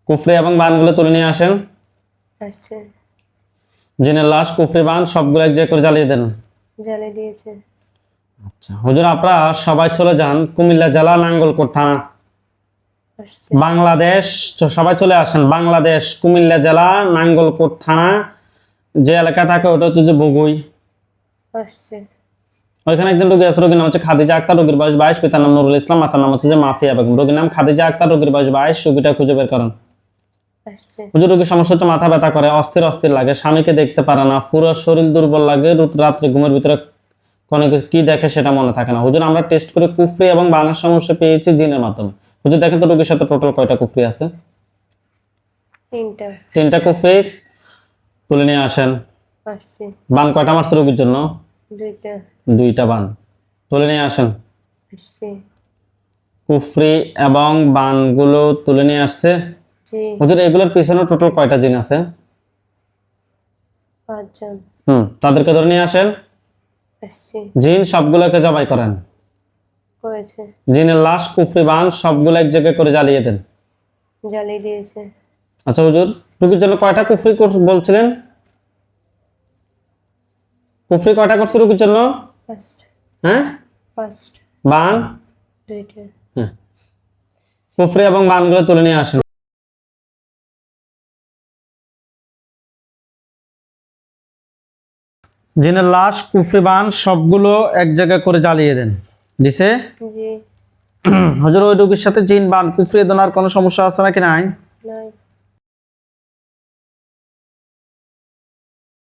কুফরি এবং বানগুলো তুলে নিয়ে আসেন। আসছে। জিনের লাশ, কুফরি, বান সবগুলো এক জায়গায় করে জ্বালিয়ে দেন। জ্বালিয়ে দিয়েছে। আচ্ছা হুজুর, আপনারা সবাই চলে যান কুমিল্লা জেলা, নাঙ্গলকোট থানা। আসছে। বাংলাদেশ, সবাই চলে আসেন। বাংলাদেশ কুমিল্লা জেলা নাঙ্গলকোট থানা যে এলাকা থাকে ওটা হচ্ছে যে বগুই। আসছে। ওইখানে একজন রোগী আছে, রোগীর নাম হচ্ছে খাদিজা আক্তার, রোগীর বয়স 22, পিতার নাম নুরুল ইসলাম, মাতার নাম হচ্ছে যে মাফিয়া বেগম। রোগীর নাম খাদিজা আক্তার, রোগীর বয়স 22, রোগীটা খুঁজে বের করেন। আসছে। হুজুর, রোগীর সমস্যা হচ্ছে মাথা ব্যথা করে, অস্থির অস্থির লাগে, স্বামীকে দেখতে পারে না, পুরো শরীর দুর্বল লাগে, রাত্রে ঘুমের ভিতরে কোনো কিছু কি দেখে সেটা মনে থাকে না। হুজুর, আমরা টেস্ট করে কুফরি এবং বানার সমস্যা পেয়েছি জিনের মাধ্যমে। হুজুর দেখেন তো রোগীর সাথে টোটাল কয়টা কুফরি আছে? 3টা। 3টা কুফরি তুলে নিয়ে আসেন। আসছে। বান কয়টা মারছে রোগীর জন্য? 2টা। 2টা বান তুলে নিয়ে আসেন। আসছে। কুফরি এবং বানগুলো তুলে নিয়ে আসছে। জি। হুজুর, এগুলোর পিছনে টোটাল কয়টা জিন আছে? 5 জন। তাদেরকে ধরে নিয়ে আসেন। আসছে। জিন সবগুলোকে জবাই করেন। করেছে। জিনের লাশ, কুফরি, বান সবগুলো এক জায়গায় করে জ্বালিয়ে দেন। জ্বালিয়ে দিয়েছে। আচ্ছা হুজুর, রোগীর জন্য কয়টা কুফরি বলছিলেন? কুফরি কয়টা করছে রোগীর জন্য? 1st। হ্যাঁ, 1st। বান 2টা। কুফরি এবং বানগুলো তুলে নিয়ে আসেন। জিনের লাশ, কুফরি, বান সবগুলো এক জায়গায় করে জ্বালিয়ে দেন। দিছে? জি। হুজুর, ওই রোগীর সাথে জিন, বান, কুফরি এ ধরনের কোনো সমস্যা আছে নাকি নাই? নাই।